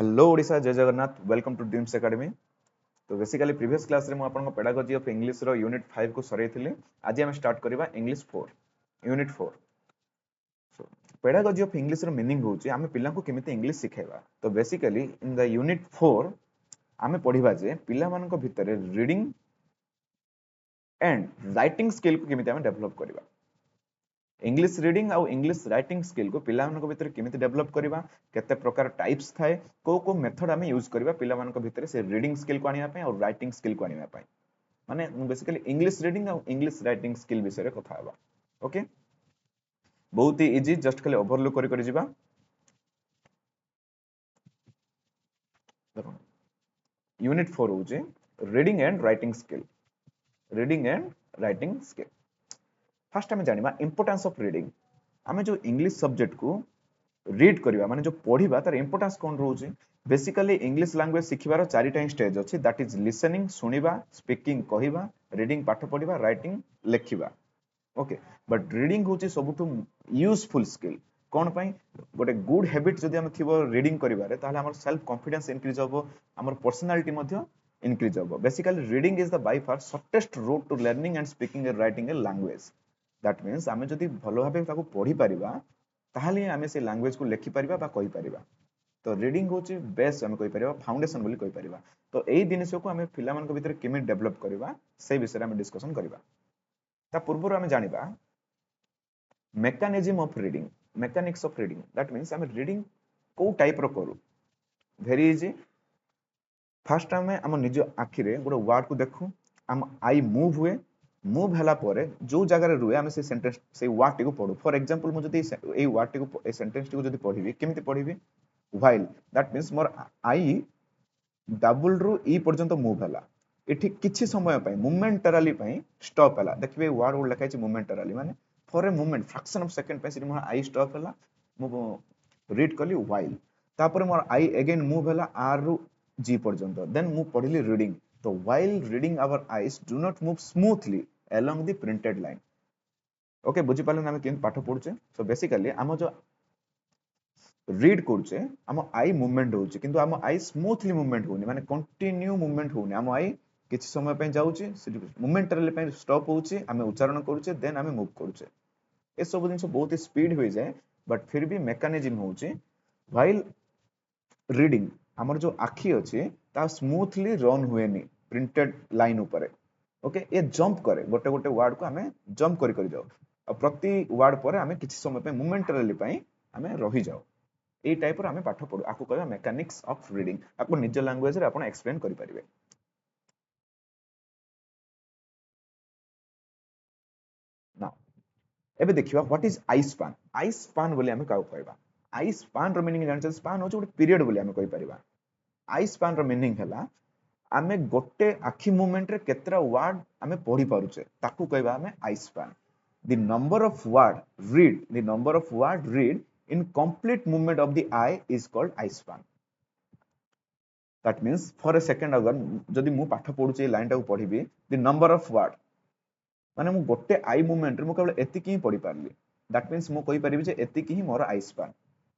Hello Odisha जय Jagannath welcome to Dreams Academy. तो basically previous class रे मु आपन पेडागोजी ऑफ इंग्लिश रो यूनिट 5 को सरेइथिली। आज हम स्टार्ट करबा English 4 unit 4। So pedagogy of English रो मीनिंग होची आमे पिल्ला को केमिति इंग्लिश सिखेबा। तो बेसिकली इन द यूनिट 4 आमे पढिबा जे पिल्ला मानन को भितरे रीडिंग एंड राइटिंग स्किल को केमिति आमे डेवलप करबा। इंग्लिश रीडिंग आउ इंग्लिश राइटिंग स्किल को पिला मानक भितर केमिति डेवलप करबा, केते प्रकार टाइप्स थाए, को मेथड आमे यूज करबा पिला मानक भितर से रीडिंग स्किल को आनिया पय और राइटिंग स्किल को आनिया पय। माने बेसिकली इंग्लिश रीडिंग आउ इंग्लिश राइटिंग स्किल विषय रे कथा हबा। ओके, बहुत ही इजी, जस्ट खाली ओवरलुक करि जिबा। देखो यूनिट 4 होजे reading and writing skill. Reading and writing skill first आमे जानिबा इंपोर्टेंस ऑफ रीडिंग। आमे जो इंग्लिश सब्जेक्ट को रीड करिवा माने जो पढिबा तार इंपोर्टेंस कोन रहउची। बेसिकली इंग्लिश लैंग्वेज सिखिबार चारिटा स्टेज अछि, दैट इज लिसनिंग सुनिबा, स्पीकिंग कहिबा, रीडिंग पाठ पढिबा, राइटिंग लेखिबा। ओके, बट रीडिंग होची सबुठु यूजफुल स्किल। कोन पई गोटे गुड हैबिट जदि हम थिबो रीडिंग करिबारे ताहले हमर सेल्फ कॉन्फिडेंस इंक्रीज होबो, हमर पर्सनालिटी मध्ये इंक्रीज होबो। Basically reading is the by far shortest route to learning and speaking and writing a language. That means आमे जदि भलो भाबे ताको पढि परिबा ताहले आमे से लैंग्वेज को लेखि परिबा बा कहि परिबा। तो रीडिंग होची बेस आमे कहि परिबा, फाउंडेशन बोली कहि परिबा। तो एई जिनिस को आमे फिला मन को भीतर केमे डेवलप करिबा से विषय आमे डिस्कशन करिबा। ता पूर्व आमे जानिबा mechanism of reading, mechanics of reading. That means आमे रीडिंग को टाइप रो करू। Very easy. फर्स्ट आमे हम निज आखि रे गोटे वर्ड को देखू, हम आई मूव हुए, मूव हला परे जो जगह रे रुए आमे से सेंटेंस से वर्ड टी को पढू। फॉर एग्जांपल मु जदी ए वर्ड टी को ए सेंटेंस टी को जदी पढिबी केमिति पढिबी, while. That means more eye double रु ई पर्यंत मूव हला, एठी किछि समय पय मोमेंटरली पय स्टॉप हला। देखिबे वर्ड वर्ड लिखा छै मोमेंटरली, माने for a moment fraction of second पे मोर आई स्टॉप हला, मु रीड कली व्हाइल। तापर मोर आई अगेन मूव हला आर रु जी पर्यंत, देन मु पढिली रीडिंग। तो while reading our eyes do not move smoothly along the printed line। Okay, बुझी पालन हम केन पाठ पढुचे। सो बेसिकली हम जो रीड करछे हम आई मूवमेंट होउचे, किंतु हम आई स्मूथली मूवमेंट होउनी, माने कंटिन्यू मूवमेंट होउनी। हम आई किछ समय पे जाउची, मोमेंटरली पे स्टॉप होउची, हम उच्चारण करूचे, देन हम मूव करूचे। ए सब दिन बहुत ही स्पीड हो जाए, बट फिर भी मेकानिज्म होउची व्हाइल रीडिंग हमर जो आखी अछि ता स्मूथली रन हुएनी प्रिंटेड लाइन ऊपर। ओके, ये जंप करे, गोटे गोटे वर्ड को हमें जंप करी करी जाओ, और प्रति वर्ड पर हमें किछि समय पे मोमेंटरली पे हमें रही जाओ। ए टाइप रो हमें पाठ पढू, आकु कहबा मेकानिक्स ऑफ रीडिंग। आकु निज लैंग्वेज रे आपण एक्सप्लेन करि परिबे। नाउ एबे देखिबा what is eye span. I span बोली हमें काउ कहबा। आई स्पान रो मीनिंग जान छ, स्पान हो गोटे पीरियड बोली हमें कहि परिबा। आई स्पान रो मीनिंग हला आमे गोटे आखी मूवमेंट रे केतरा वर्ड आमे पढी पारुचे ताकू कहबा हमें eye span. The number of word read, the number of word read in complete movement of the eye is called eye span. That means for a second अगर जदि मु पाठ पढुचे लाइन टा को पढिबी, द नंबर ऑफ वर्ड माने मु गोटे आई मूवमेंट रे मु केवल एतिकी ही पढी पारली। दैट मींस मु कहि परिबी जे एतिकी ही मोर आई स्पान।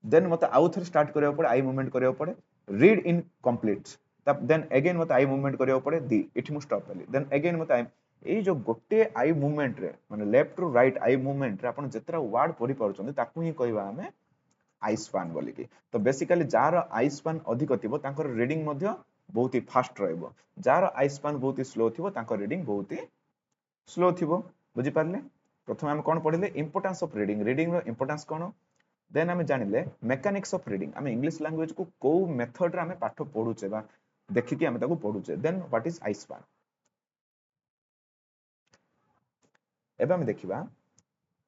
देन मते आउ थर स्टार्ट करियो पड़े, आई मूवमेंट करियो पड़े, रीड इन कंप्लीट। तब देन अगेन मते आई मूवमेंट करियो पड़े, दी इठी मु स्टॉप करली। देन अगेन मते आई, ए जो गोटे आई मूवमेंट रे माने left to right eye movement रे आपण जेतरा वर्ड पढी पारुछन ताकू ही कहबा हमें आई स्पान बोली की। तो बेसिकली जार आई स्पान अधिक थिबो तांकर रीडिंग मध्ये बहुत ही फास्ट रहइबो, जार आई स्पान बहुत ही स्लो थिबो तांकर रीडिंग बहुत ही स्लो थिबो। बुझी पारले। प्रथम हम कोन पढिले इंपोर्टेंस ऑफ रीडिंग, रीडिंग रो इंपोर्टेंस कोन। देन हम जानिले मेकानिक्स ऑफ रीडिंग, हम इंग्लिश लैंग्वेज को को मेथड रे हम पाठ पढुचे बा देखि कि हम ताको पढुचे। Then what is eye span. एबे हम देखिबा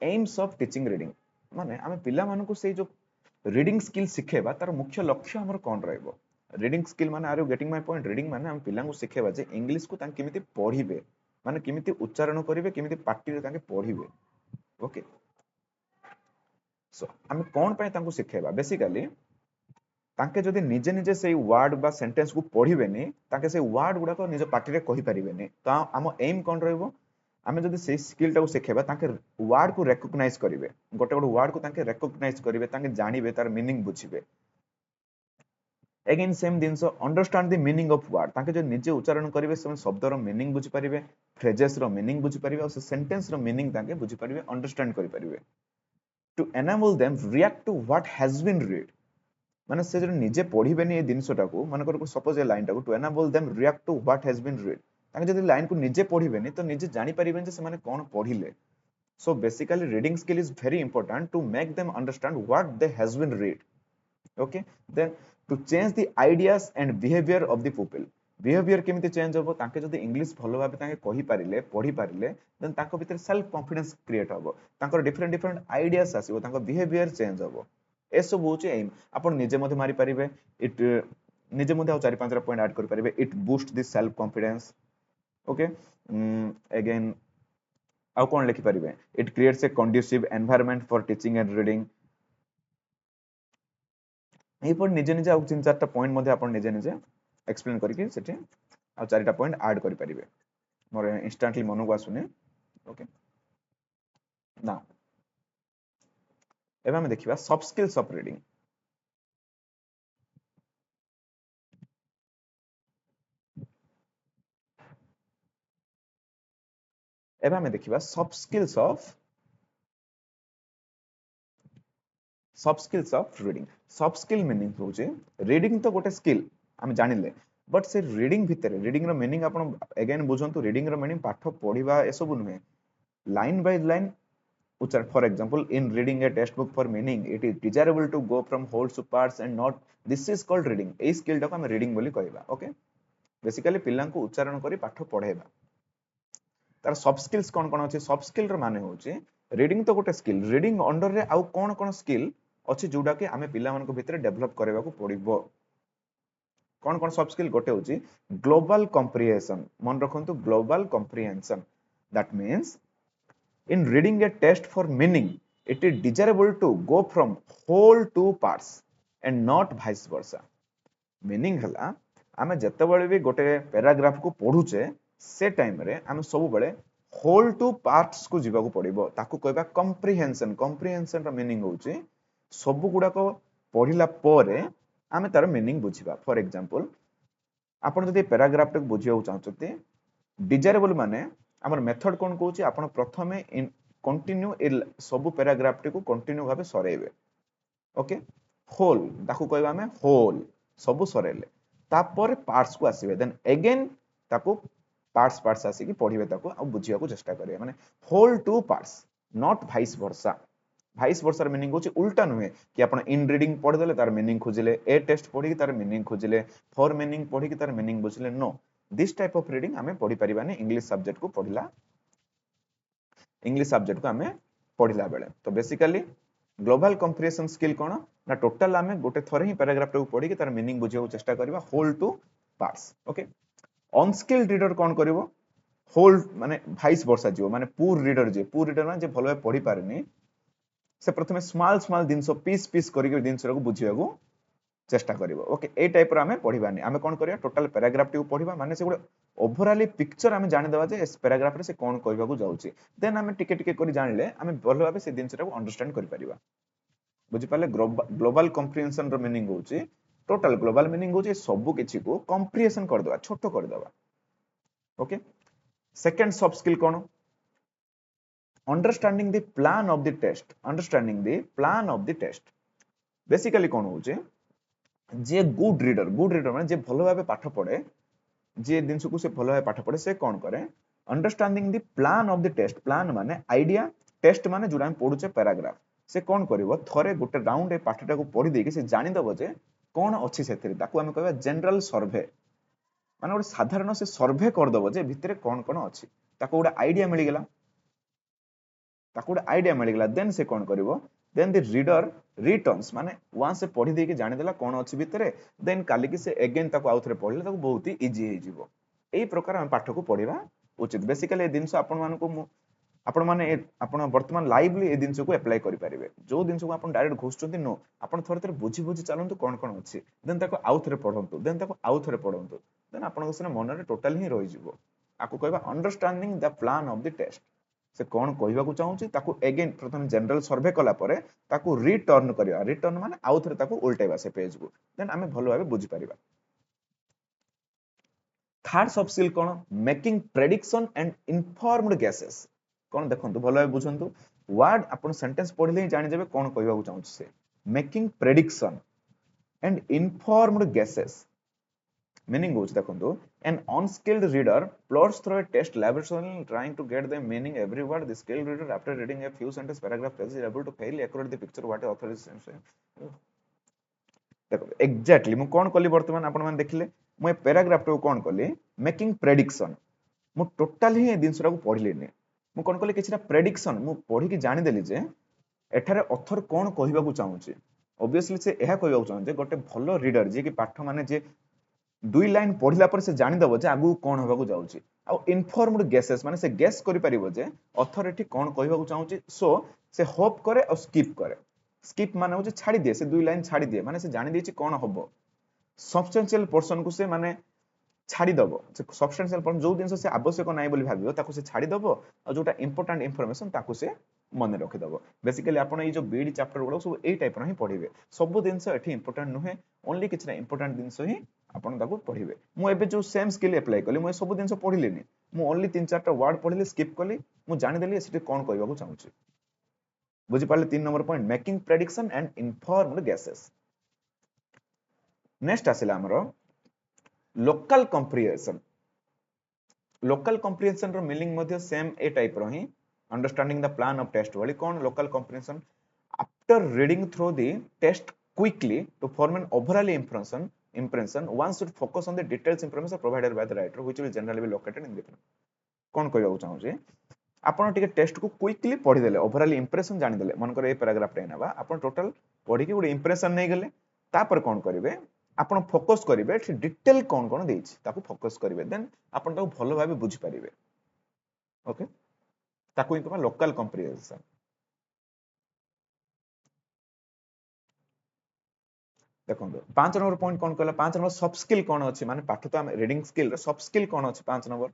एम्स ऑफ टीचिंग रीडिंग, माने हम पिला मानन को से जो रीडिंग स्किल सिखेबा तार मुख्य लक्ष्य हमर कोन रहइबो। रीडिंग स्किल माने are you getting my point. Reading माने हम पिला को सिखेबा जे इंग्लिश को तां केमिति पढिबे, माने केमिति उच्चारण करिवे, केमिति पाटी रे ताके पढिबे। ओके, सो हम कोन पय तांको सिखेबा। बेसिकली तांके जदि निजे निजे से वर्ड बा सेंटेंस को पढिबेनी, तांके से वर्ड गुडा को निज पाटी रे कहि परिबेनी। तो हम एम कोन रहइबो, आमे जदि से स्किल टा को सिखेबा तांके वर्ड को रिकॉग्नाइज करिवे, गोटे गोटे वर्ड को तांके रिकॉग्नाइज करिवे, तांके जानिबे, तार मीनिंग बुझिबे। अगेन सेम जिनस understand the meaning of word ताके जो निजे उच्चारण करिवे से शब्दर मीनिंग बुझी परिवे फ्रेजेस रो मीनिंग बुझी परिवे और सेंटेंस रो मीनिंग ताके बुझी परिवे अंडरस्टैंड करि परिवे to enable them react to what has been read माने से जो निजे पढिबेनी ए जिनसटा को माने को सपोज ए लाइन टा को to enable them react to what has been read ताके जदि लाइन को निजे पढिबेनी तो निजे जानि परिबेन जे से माने कोन पढिले so basically reading skill is very important to make them understand what they has been read okay then to change the ideas and behavior of the pupil behavior केमिति चेंज होबो ताके जदि इंग्लिश भलो भाबे ताके कहि पारिले पढि पारिले देन ताको भीतर सेल्फ कॉन्फिडेंस क्रिएट होबो ताकर डिफरेंट डिफरेंट आइडियाज आसीबो ताको बिहेवियर चेंज होबो ए सब होचे एम आपण निजे मध्ये मारि पारिबे इट निजे मध्ये आ 4-5 पॉइंट ऐड कर पारिबे it boost the self confidence okay again आउ कोन लिखि पारिबे it creates a conducive environment for teaching and reading ए पर निजे निजे आउ 3-4 पॉइंट मध्ये आपण निजे निजे एक्सप्लेन करके सेठी आ 4 पॉइंट ऐड करि पारिबे मोर इंस्टेंटली मन को आसुने ओके नाउ एबा हम देखिबा सॉफ्ट स्किल्स ऑफ रीडिंग एबा हम देखिबा soft skills of reading soft skill meaning होचे रीडिंग तो गोटे स्किल हम जानिले बट से रीडिंग भितर रीडिंग रो मीनिंग आपण अगेन बुझंतु रीडिंग रो मीनिंग पाठ पढिबा ए सब नुहे लाइन बाय लाइन उच्चार for example in reading a text book for meaning it is desirable to go from wholes to parts and not this is called reading a skill टा को हम रीडिंग बोली कहबा ओके बेसिकली पिल्लां को उच्चारण करी पाठ पढेबा तार सॉफ्ट स्किल्स कोन कोन अछि सॉफ्ट स्किल रो माने होची रीडिंग तो गोटे स्किल रीडिंग अंडर रे आउ कोन कोन स्किल अछि जोडा के हमें पिल्ला मन को भितर डेवलप करबा को पड़िबो कोन कोन सॉफ्ट स्किल गोटे होची ग्लोबल कॉम्प्रिहेंशन मन रखंतु global comprehension that means in reading a text for meaning it is desirable to go from whole to parts and not vice versa meaning हला आमे जते बेले भी गोटे पैराग्राफ को पढुचे से टाइम रे आमे सब बेले होल टू पार्ट्स को जीवा को पड़िबो ताकू कहबा कॉम्प्रिहेंशन रो मीनिंग होची सब गुडा को पढिला परे आमे तार मीनिंग बुझिबा फॉर एग्जांपल आपण जदि पैराग्राफ तक बुझियो चाहते डिजायरेबल माने हमर मेथड कोन कहूची आपण प्रथमे इन कंटिन्यू ए सब पैराग्राफ को कंटिन्यू भाबे सरेबे ओके होल ताकू कहबा हमें होल सब सरेले तापर पार्ट्स को आसीबे देन अगेन ताकू पार्ट्स आसी कि पढिबे ताकू आ बुझिया को चेष्टा करिवे माने whole to parts not vice versa meaning होची उल्टा नुहे कि आपण इन रीडिंग पढ देले तार मीनिंग खोजिले ए टेक्स्ट पढी कि तार मीनिंग खोजिले फॉर मीनिंग पढी कि तार मीनिंग बुझिले no this type of reading हमें पढ़ी परिबानी इंग्लिश सब्जेक्ट को हमें पढ़िला बेले तो बेसिकली ग्लोबल कॉम्प्रिहेंशन स्किल कोन ना टोटल हमें गोटे थरे ही पैराग्राफ को पढ़ी कि तार मीनिंग बुझिया चेष्टा करबा होल to parts okay unskilled reader कोन करिवो होल माने वाइस वर्सा जिवो माने पूर रीडर माने जे भलो पढ़ी पारेनी से प्रथमे स्मॉल दिनस पीस करिके दिनस को बुझिया को चेष्टा करिवो ओके ए टाइप रो हमें पढ़िबानी हमें कोन करिया टोटल पैराग्राफ टी पढ़िबा माने से गुडे ओवरऑल पिक्चर हमें जानि देबा जे इस पैराग्राफ रे से कोन कहबा को जाउची देन हमें टिके टिके करी जानले हमें भलो भाबे से दिनसटा को अंडरस्टैंड करि परिबा बुझि पाले ग्लोबल कॉम्प्रिहेंशन रो मीनिंग होची टोटल ग्लोबल मीनिंग होची सब किछि को कॉम्प्रिहेंशन कर देबा छोटो कर देबा ओके सेकंड सॉफ्ट स्किल कोन understanding the plan of the test basically कोन होची जे गुड रीडर माने जे भलो भाबे पाठ पढे जे दिनस को से भलो भाबे पाठ पढे से कोन करे understanding the plan of the test plan माने आइडिया टेस्ट माने जोडा हम पढुचे पैराग्राफ से कोन करिवो थरे गोटे राउंड ए पाठटा को पढि देके से जानि दबो जे कोन अछि सेथिरे ताकू हम कहबा जनरल सर्वे माने गोटे साधारण से सर्वे कर दबो जे भितरे कोन कोन अछि ताकू गोटे आइडिया मिली गेला देन से कोन करिवो देन द रीडर रिटर्न्स माने वहां से पढ़ी देके जानि देला कोन अछि भितरे देन काली कि से अगेन ताको आउथरे पढले ताको बहुत ही इजी हे जिवो एई प्रकार हम पाठ को पढिबा उचित बेसिकली ए दिनस आपण माने आपण वर्तमान लाइवली ए दिनस को अप्लाई करि परिबे जो दिनस को आपण डायरेक्ट घोषचंती नो आपण थोर थोर बुझी चलंतु कोन कोन अछि देन ताको आउथरे पढंतु देन आपण को से मन रे टोटल ही रहि जिवो आको कहबा understanding the plan of the test से कौन कहवाकू चाहूँगी ताकू एगेन प्रथम जनरल सर्वे कला परे ताकू रिटर्न करवा रिटर्न माने आउ थरे ताकू उल्टेबा से पेज को देन आमे भलो भाबे बुझी परिबा थर्ड सब स्किल कौन making prediction and informed guesses कौन देखंतु भलो भाबे बुझंतु वर्ड अपन सेंटेंस पढिले जानि जेबे कौन कहवाकू चाहूँगी से making prediction and informed guesses meaning goes देखो an unskilled reader plods through a test laboratory trying to get the meaning every word the skilled reader after reading a few sentence paragraph is able to fairly accurate the picture what the author is saying देखो exactly मु कोन कली वर्तमान आपण मान देखिले मु a paragraph तो कोन कली मेकिंग प्रेडिक्शन मु टोटल ही दिन को पढिलेनी मु कोन कली किछरा प्रेडिक्शन मु पढी कि जानि देली जे एठारे ऑथर कोन कहबाकू चाहूची ऑब्वियसली से एहा कहबाकू चाहूचे जे गोटे भलो रीडर जे कि पाठ माने जे दुई लाइन पढ़िला पर से जानि दबो जे आगु कोन होबाकू जाउची आ इनफॉर्म्ड गेसेस माने से गेस करि परिबो जे ऑथर एठी कोन कहबाकू चाहूची सो से होप करे और स्किप करे स्किप माने हो जे छाडी दे से दुई लाइन छाडी दे माने से जानि देछि कोन होबो सब्सटेंशियल पोर्शन को से माने छाडी दबो से सब्सटेंशियल पोर्शन जो दिन से आवश्यक नाही बोली भाबियो ताको से छाडी दबो और जोटा इंपोर्टेंट इंफॉर्मेशन ताको से मन रखि दबो बेसिकली आपण ए जो बीडी चैप्टर गुलो सब ए टाइप रो ही पढिबे सब दिन से एठी इंपोर्टेंट नुहे ओनली किछना इंपोर्टेंट दिन से ही आपण ताको पढिबे मु एबे जो सेम स्किल अप्लाई कली मु सब दिन से पढिलेनी मु ओनली तीन चारटा वर्ड पढिले स्किप कली मु जानि देली एसिटे कोन कहबाकू चाहूची बुझी पाले 3 number point making prediction and informed guesses next आसिला हमरो लोकल कॉम्प्रिहेंशन रो मीनिंग मध्ये सेम ए टाइप रो ही understanding the plan of test वाली कौन local comprehension after reading through the test quickly to form an overall impression one should focus on the details information provided by the writer which will generally be located in the कौन कहबाकू चाहू जे आपण टिके test को quickly पढि देले overall impression जानि देले मन कर ए पैराग्राफ टे नबा आपण टोटल पढि के गुड इंप्रेशन नै गेले तापर कोन करिवे आपण फोकस करिवे डिटेल कोन कोन देछि ताको फोकस करिवे देन आपण ताको भलो भाबे बुझि परिवे ओके ताको इन लोकल कॉम्प्रिहेंशन देखो 5 नंबर पॉइंट कौन कहला 5 नंबर सॉफ्ट स्किल कौन अछि माने पाठ तो हम रीडिंग स्किल सॉफ्ट स्किल कौन अछि 5 नंबर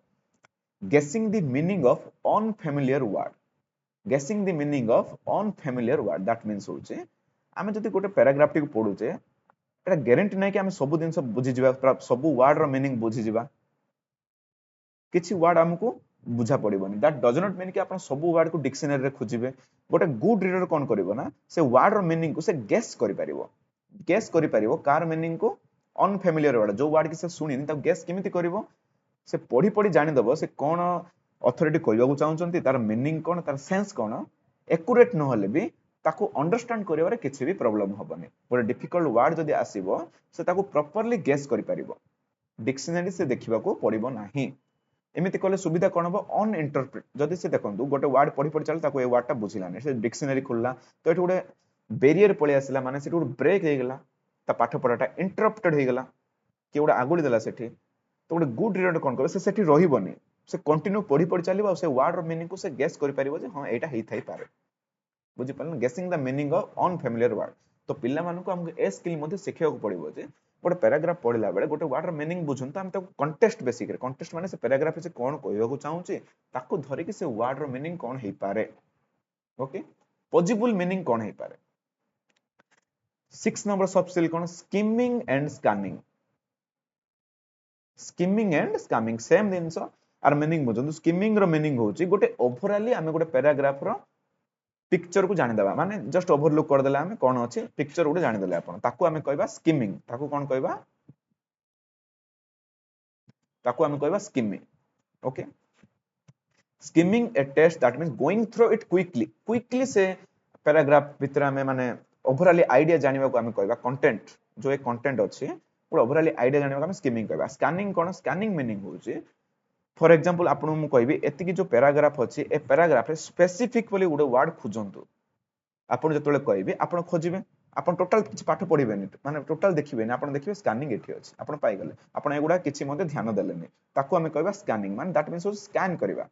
गेसिंग the meaning of unfamiliar word गेसिंग the meaning of unfamiliar word that means होचे हम जति गोटे पैराग्राफ टी को पढुचे एटा गारंटी नै कि हम सब दिन सब बुझि जिबा सब वर्ड रो मीनिंग बुझि जिबा किछि वर्ड हमको बुझा पड़िबनी दैट डज नॉट मीन कि आपण सब वर्ड को डिक्शनरी रे खोजिबे गोटे गुड रीडर कोन करिवो ना से वर्ड रो मीनिंग को से गेस करि परिबो गेस करि परिबो कार मीनिंग को अनफैमिलियर वर्ड जो वर्ड कि से सुनिनी त गेस केमिति करिवो से पढी पढी जानि दबो से कोन अथॉरिटी कहबाकू चाहउचंती तार मीनिंग कोन तार सेंस कोन एक्यूरेट न होले भी ताको अंडरस्टैंड करिवारे किछि भी प्रॉब्लम होबनी गोटे डिफिकल्ट वर्ड जदी आसीबो से ताको प्रॉपर्ली गेस करि परिबो डिक्शनरी से देखिबाकू पड़िबो नाही एमिति कले सुविधा कोन हो अन इंटरप्रेट जदी से देखंतु गोटे वर्ड पढी पढी चल ताको ए वर्ड ता बुझिलानी से डिक्शनरी खुलला तो एठी गोटे बेरियर पळे आसिला माने सेठी गोटे ब्रेक हे गेला ता पाठ पढाटा इंटरप्टेड हे गेला कि गोटे आगुडी देला सेठी तो गोटे गुड रीडर कोन करे से सेठी रहिबोनी से कंटिन्यू पढी पढी चलिबो से वर्ड रो मीनिंग को से गेस करि परिबो जे हां एटा हेई थाई पारे बुझि पालन गेसिंग the meaning of unfamiliar word तो पिल्ला मानको हमको ए स्किल मध्ये सिखिया को पड़िबो जे गोटे पैराग्राफ पढिला बेले गोटे वर्ड रो मीनिंग बुझुन त हम ताको कॉन्टेक्स्ट बेसिक रे कॉन्टेक्स्ट माने से पैराग्राफ से कोन कहबाकू चाहूची ताको धरि कि से वर्ड रो मीनिंग कोन हेई पारे ओके पॉसिबल मीनिंग कोन हेई पारे 6 नंबर सॉफ्ट स्किल कोन स्किमिंग एंड स्कैमिंग सेम दिनसो आर मीनिंग बुझंतु स्किमिंग रो मीनिंग होची गोटे ओवरऑली हमें गोटे पैराग्राफ रो पिक्चर को जानि देबा माने जस्ट ओवरलुक कर देला हमें कोन अछि पिक्चर उडे जानि देले आपण ताको हमें कहबा स्किमिंग ताको कोन कहबा ताको हमें कहबा skimming okay skimming a test that means going through it quickly से पैराग्राफ भीतर हमें माने ओवरऑली आईडिया जानिबा को हमें कहबा कंटेंट जो ए कंटेंट अछि पूरा ओवरऑली आईडिया जानिबा को हमें स्किमिंग कहबा स्कैनिंग कोन स्कैनिंग मीनिंग होची फॉर एग्जांपल आपन मु कहबी एति की जो पैराग्राफ अछि ए पैराग्राफ रे स्पेसिफिक बोली गुडे वर्ड खोजंतु आपन जतले कहबी आपन खोजिबे आपन टोटल किछ पाठ पढिबेनी माने टोटल देखिबेनी आपन देखिबे स्कैनिंग एठी अछि आपन पाइ गेले आपन एगुडा किछि मध्ये ध्यान देलेनी ताको हमें कहबा स्कैनिंग माने दैट मींस स्कैन करबा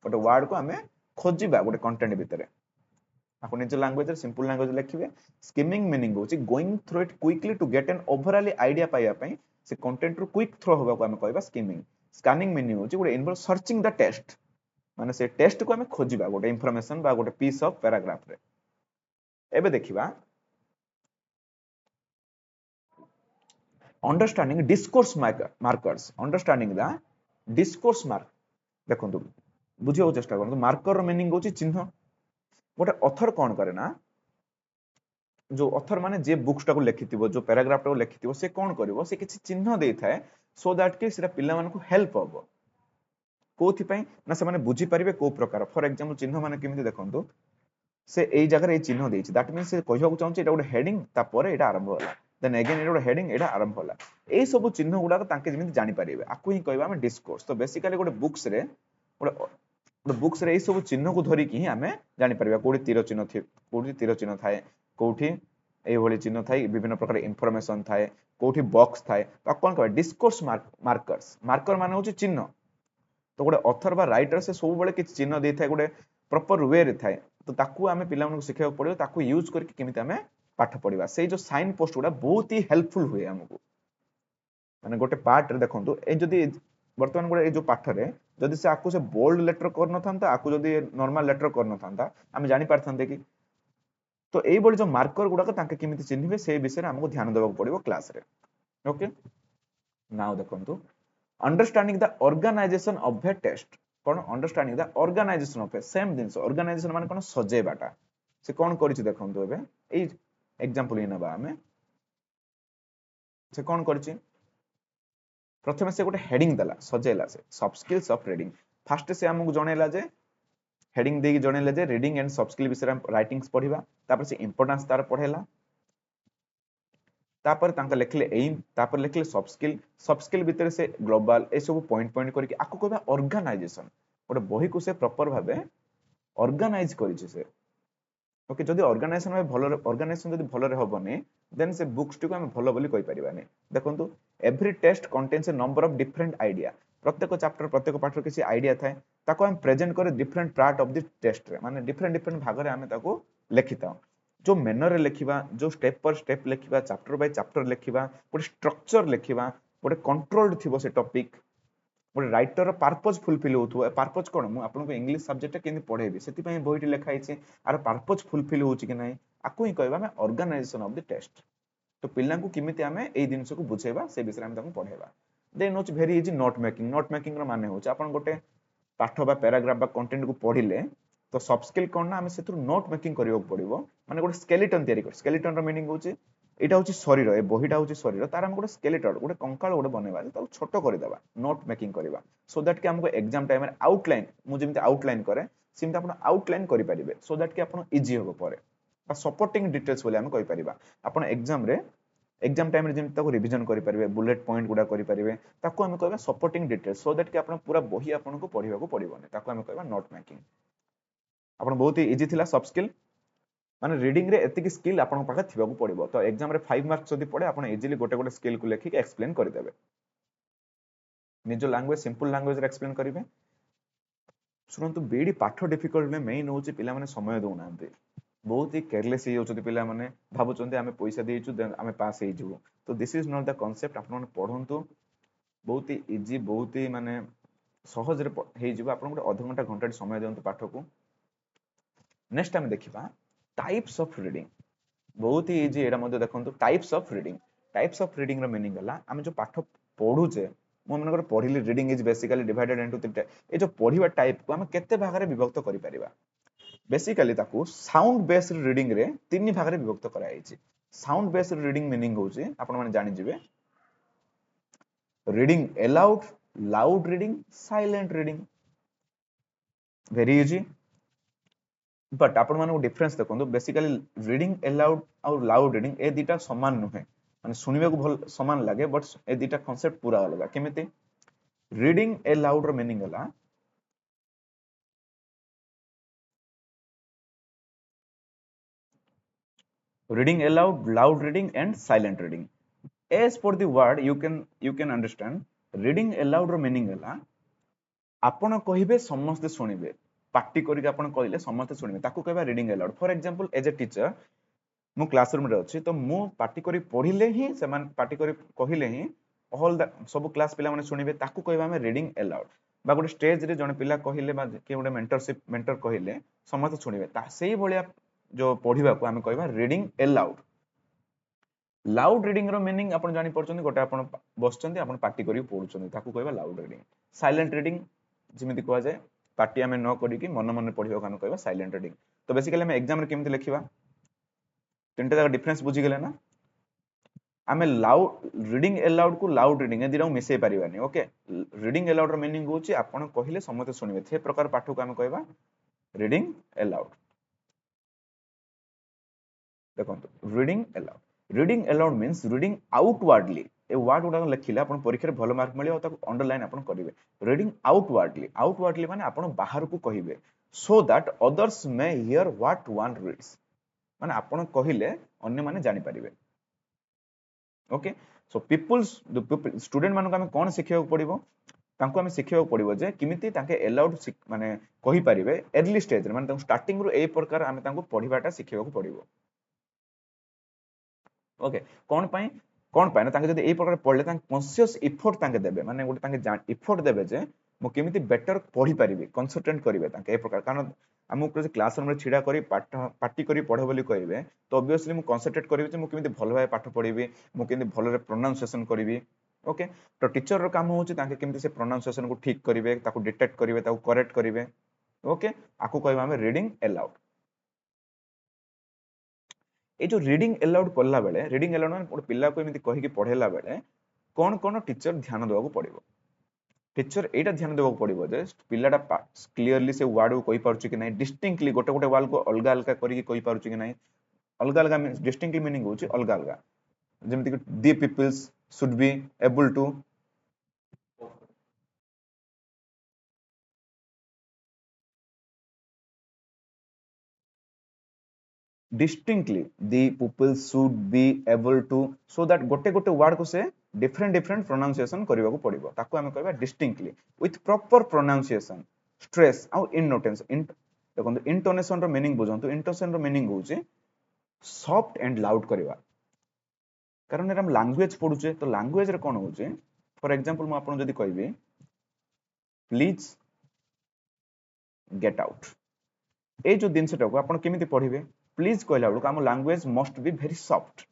गोटे वर्ड को हमें खोजिबा गोटे कंटेंट भितरे आपन निज लैंग्वेज रे सिंपल लैंग्वेज लिखिबे स्किमिंग मीनिंग होची going through it quickly to get an overall idea पाइया पई से कंटेंट रो क्विक थ्रो होबा को हमें कहबा स्किमिंग स्कैनिंग मीनिंग होची गोटे इन्वॉल्व सर्चिंग द टेक्स्ट माने से टेक्स्ट को हमें खोजिबा गोटे इंफॉर्मेशन बा गोटे पीस ऑफ पैराग्राफ रे। एबे देखिबा understanding discourse markers, understanding the discourse mark. देखंतु बुझियो चेष्टा करंतु मार्कर रो मीनिंग होची चिन्ह। गोटे ऑथर कोन करे ना, जो ऑथर माने जे बुक्स टाको लिखिथिबो, जो पैराग्राफ टाको लिखिथिबो, से कोन करिवो, से किछि चिन्ह देई थाए सो दैट कि सेटा पिल्ला मानकु हेल्प होबो। कोथि पई ना से माने बुझी परिबे को प्रकार। फॉर एग्जांपल चिन्ह माने केमिति देखंतु, से एई जगह रे चिन्ह देइछि, दैट मींस से कहिବାକୁ चाहूछि एटा गोटे हेडिंग, ता परे एटा आरंभ होला, देन अगेन एटा गोटे हेडिंग, एटा आरंभ होला। एई सब चिन्ह गुडा तांके जेमिति जानि परिबे, आकु ही कहबा हम डिस्कोर्स। तो बेसिकली गोटे बुक्स रे गोटे बुक्स रे एई सब चिन्ह को धरि कि हमें जानि परिबा, कोडी तीर चिन्ह थि, कोडी तीर चिन्ह थाए, कोठी एई भली चिन्ह थाए, विभिन्न प्रकार इंफॉर्मेशन थाए, कोठी बॉक्स थाए। तो कोन कहबा डिस्कोर्स मार्कर्स। मार्कर माने होछि चिन्ह। तो गोटे ऑथर बा राइटर से सब बेले किछि चिन्ह देइ थाए, गोटे प्रॉपर वे रे थाए। तो ताकू आमे पिला मानकु सिखाइबा पड़ियो, ताकू यूज करके केमिति आमे पाठ पढिबा। सेई जो साइन पोस्ट गुडा बहुत ही हेल्पफुल हुए हमकु। माने गोटे पार्ट रे देखंतु, ए जदी वर्तमान गोटे ए जो पाठ रे जदी से आकु से बोल्ड लेटर कर न थांता, आकु जदी नॉर्मल लेटर कर न थांता, आमे जानि पारथांते कि। तो एई बडी जो मार्कर गुडा ताके केमिति चिन्हिबे से विषय रे हमकु ध्यान देबाक पड़िबो क्लास रे। ओके, नाउ देखंतु understanding the organisation of a test. कोन understanding the organisation of a, same दिन ऑर्गेनाइजेशन माने कोन सजेबाटा। से कोन करिछि देखंतु, एबे एई एग्जांपल हि नबा हमें। से कोन करिछि, प्रथमे से गोटे हेडिंग दला, सजेला से soft skills of reading. Fast से हमकु जणेला जे हेडिंग देकी जणेला जे रीडिंग एंड सॉफ्ट स्किल विषय राइटिंग्स पढिबा, तापर से इंपोर्टेंस तार पढेला, तापर तांका लिखले एम, तापर लिखले सॉफ्ट स्किल। सॉफ्ट स्किल भीतर से ग्लोबल ए सब पॉइंट पॉइंट करके आकु कहबा ऑर्गेनाइजेशन। गोटे बही को से प्रॉपर भाबे ऑर्गेनाइज करिछि से। ओके, जदि ऑर्गेनाइजेशन में भलो, ऑर्गेनाइजेशन जदि भलो रे होबनी, देन से बुक्स टी को हम भलो बोली कहि परिबानी। देखंतु every test contains a number of different idea. प्रत्येक चैप्टर प्रत्येक पाठ किसी आइडिया थाए, ताको हम प्रेजेंट करे different part of the test रे, माने डिफरेंट डिफरेंट भाग रे हमें ताको लिखिता। जो मैनर रे लिखिबा, जो स्टेप पर स्टेप लिखिबा, चैप्टर बाय चैप्टर लिखिबा, गोटे स्ट्रक्चर लिखिबा, गोटे कंट्रोल्ड थिबो से टॉपिक, गोटे राइटर पर्पज फुलफिल होथुवा। पर्पज कोन, मु आपनको इंग्लिश सब्जेक्ट केनि पढेबी, सेति पय बहिटी लिखा हिचे, आर पर्पज फुलफिल होची कि नाही, आकु ही कहबा हम ऑर्गेनाइजेशन ऑफ द टेस्ट। तो पिल्ला को किमिति हमें एई दिनस को बुझेबा, से विषय हम ताको पढेबा। देन होच very easy note making. Note making रो माने होच आपन गोटे पाठ बा पैराग्राफ बा कंटेंट को पढिले, तो सॉफ्ट स्किल कोन ना, हमें सेथुर नोट मेकिंग करियो पड़िबो। माने गोटे स्केलेटन तयारी कर। स्केलेटन रो मीनिंग होची एटा होची शरीर, ए बहिटा होची शरीर, तार हम गोटे स्केलेटन, गोटे कंकाल गोटे बनेबा, ताको छोटो करि देबा, नोट मेकिंग करिबा, सो दैट कि हमको एग्जाम टाइम रे आउटलाइन, मु जेमिति आउटलाइन करे सिमता आपण आउटलाइन करि परिबे, सो दैट कि आपण इजी होबो परे। बा सपोर्टिंग डिटेल्स बोले हम कहि परिबा। आपण एग्जाम रे, एग्जाम टाइम रे जेमिति ताको रिवीजन करि परिबे, बुलेट पॉइंट गुडा करि परिबे, ताको हम कहबा सपोर्टिंग डिटेल्स, सो दैट कि आपण पूरा बही आपण को पढिबा को पड़िबोनी, ताको हम कहबा नोट मेकिंग। आपण बहुत ही इजी थिला सॉफ्ट स्किल, माने रीडिंग रे एतिकी स्किल आपण पाखे थिबा को पड़िबो। तो एग्जाम रे 5 मार्क्स जदी पड़े, आपण इजीली गोटे गोटे स्किल को लेखि एक्सप्लेन करि देबे। निजो लैंग्वेज, सिंपल लैंग्वेज रे एक्सप्लेन करिवे। सुनंतु बीडी पाठ डिफिकल्ट में मेन होची पिला माने समय दउ नांते, बहुत ही केयरलेस ही होचती पिला माने, भाबुचंती आमे पैसा देइछु देन आमे पास हे जिवो। तो this is not the concept. आपण माने पढंतु, बहुत ही इजी, बहुत ही माने सहज रे हे जिवो। आपण गोटे आधा घंटा घंटा समय देंतु पाठ को। नेक्स्ट हम देखिबा टाइप्स ऑफ रीडिंग। बहुत ही इजी, एटा मध्ये देखंतु types of reading. Types of reading रो मीनिंग हला, आमे जो पाठ पढुचे, मो मन कर पढिली, reading is basically divided into 3 type. ए जो पढिबा टाइप को आमे केते भाग रे विभक्त करि परिबा। बेसिकली ताकू साउंड बेस्ड रीडिंग रे 3 भाग रे विभक्त करा आइछि। साउंड बेस्ड रीडिंग मीनिंग होची, आपण माने जानि जिवे, reading aloud, loud reading, silent reading. Very easy, but आपण माने डिफरेंस देखो। बेसिकली रीडिंग अलाउड और लाउड रीडिंग ए दीटा समान नुहे, माने सुनिबा को भल समान लागे, बट ए दीटा कांसेप्ट पूरा अलग। केमिति रीडिंग अलाउड रो मीनिंग हला, reading aloud, loud reading and silent reading. As for the word, you can understand reading aloud रो meaning हला, आपण कहिबे समस्त सुनिबे, पार्टी करिक आपण कहिले समस्त सुनिबे, ताकू कहबा reading aloud. For example as a teacher, मु क्लासरूम रे अछि, तो मु पार्टी करि पढिले ही समान पार्टी करि कहिले ही ऑल द सब क्लास पिला माने सुनिबे, ताकू कहबा हम रीडिंग अलाउड। बा गोटे स्टेज रे जने पिला कहिले बा कि गोटे मेंटर कहिले समस्त सुनिबे सेही भलिया जो पढ़िबा को आमे कहबा रीडिंग एलाउड। लाउड रीडिंग रो मीनिंग आपण जानि पड़छन गोटे आपण बसचंती आपण पार्टी करी पढुछन ताकू कहबा लाउड रीडिंग। साइलेंट रीडिंग जेमिति कहवा जाय पार्टी आमे न करी कि मन मन पढिबा को आमे कहबा साइलेंट रीडिंग। तो बेसिकली आमे एग्जाम रे केमिति लिखिबा तीनटा जगह डिफरेंस बुझी गेले ना। आमे लाउड रीडिंग एलाउड को लाउड रीडिंग ए दिरा मिसई परिबानी। ओके रीडिंग एलाउड रो मीनिंग होची आपण कहिले समते सुनिबे से प्रकार पाठ को आमे कहबा रीडिंग एलाउड। देखो reading aloud reading aloud means reading outwardly ए वर्ड गुडा लिखिले आपण परीक्षा रे भलो मार्क मिलियो ताको अंडरलाइन आपण करिवे। रीडिंग आउटवर्डली माने आपण बाहर को कहिबे so that others may here what one reads माने आपण कहिले अन्य माने जानि परिबे। ओके सो पीपल्स स्टूडेंट मानको हमें कोन सिखिया पड़िबो तांको हमें सिखिया पड़िबो जे किमिति तांके एलाउड माने कहि परिबे अर्ली स्टेज रे माने तांको स्टार्टिंग रो ए प्रकार हमें तांको पढिबाटा सिखिया पड़िबो। ओके कोन पाई ना तांके जदि ए प्रकार पढले तांके कॉन्शियस एफर्ट तांके देबे माने गोटे तांके एफर्ट देबे जे मो केमिति बेटर पढि परिबे कंसंट्रेट करिवे तांके ए प्रकार कारण हमको क्लासरूम रे छिडा करी पार्टी करी पढो बोली कहिबे तो ऑब्वियसली मु कंसंट्रेट करिवे जे मु केमिति भलो भाय पाठ पढिबे मु केमिति भलो रे प्रोनाउंसिएशन करिवि। ओके तो टीचर रो काम होची तांके केमिति से प्रोनाउंसिएशन को ठीक करिवे ताको डिटेक्ट करिवे ताको करेक्ट करिवे। ओके आको कहबा हम रीडिंग एलाउड। ए जो रीडिंग एलाउड करला बेले रीडिंग एलाउड माने पिल्ला को एमिति कहि कि पढेला बेले कोन कोन टीचर ध्यान देबा को पड़िबो। टीचर एटा ध्यान देबा को पड़िबो जे पिल्लाटा क्लियरली से वर्ड को कहि पारुची कि नै डिस्टिंक्टली गोटे गोटे वर्ड को अलगा अलगा करि कहि पारुची कि नै अलगा अलगा मींस डिस्टिंक्टली मीनिंग होची अलगा अलगा जेमिति कि the pupils should be able to distinctly the pupils should be able to so that गोटे गोटे वर्ड को से डिफरेंट प्रोनाउंसिएशन करबा को पड़िबो ताको हमें कहबा distinctly with proper pronunciation stress आउ इनोटेंशन देखो इंटोनेशन रो मीनिंग बुझंतु इंटोनेशन रो मीनिंग होची सॉफ्ट एंड लाउड करबा कारण हम लैंग्वेज पढुचे तो लैंग्वेज रे कोन होची फॉर एग्जांपल मु आपन जदी कहबी प्लीज गेट आउट ए जो दिन सेटा को आपन केमिति पढिबे प्लीज कहला बेलू आम language must be very soft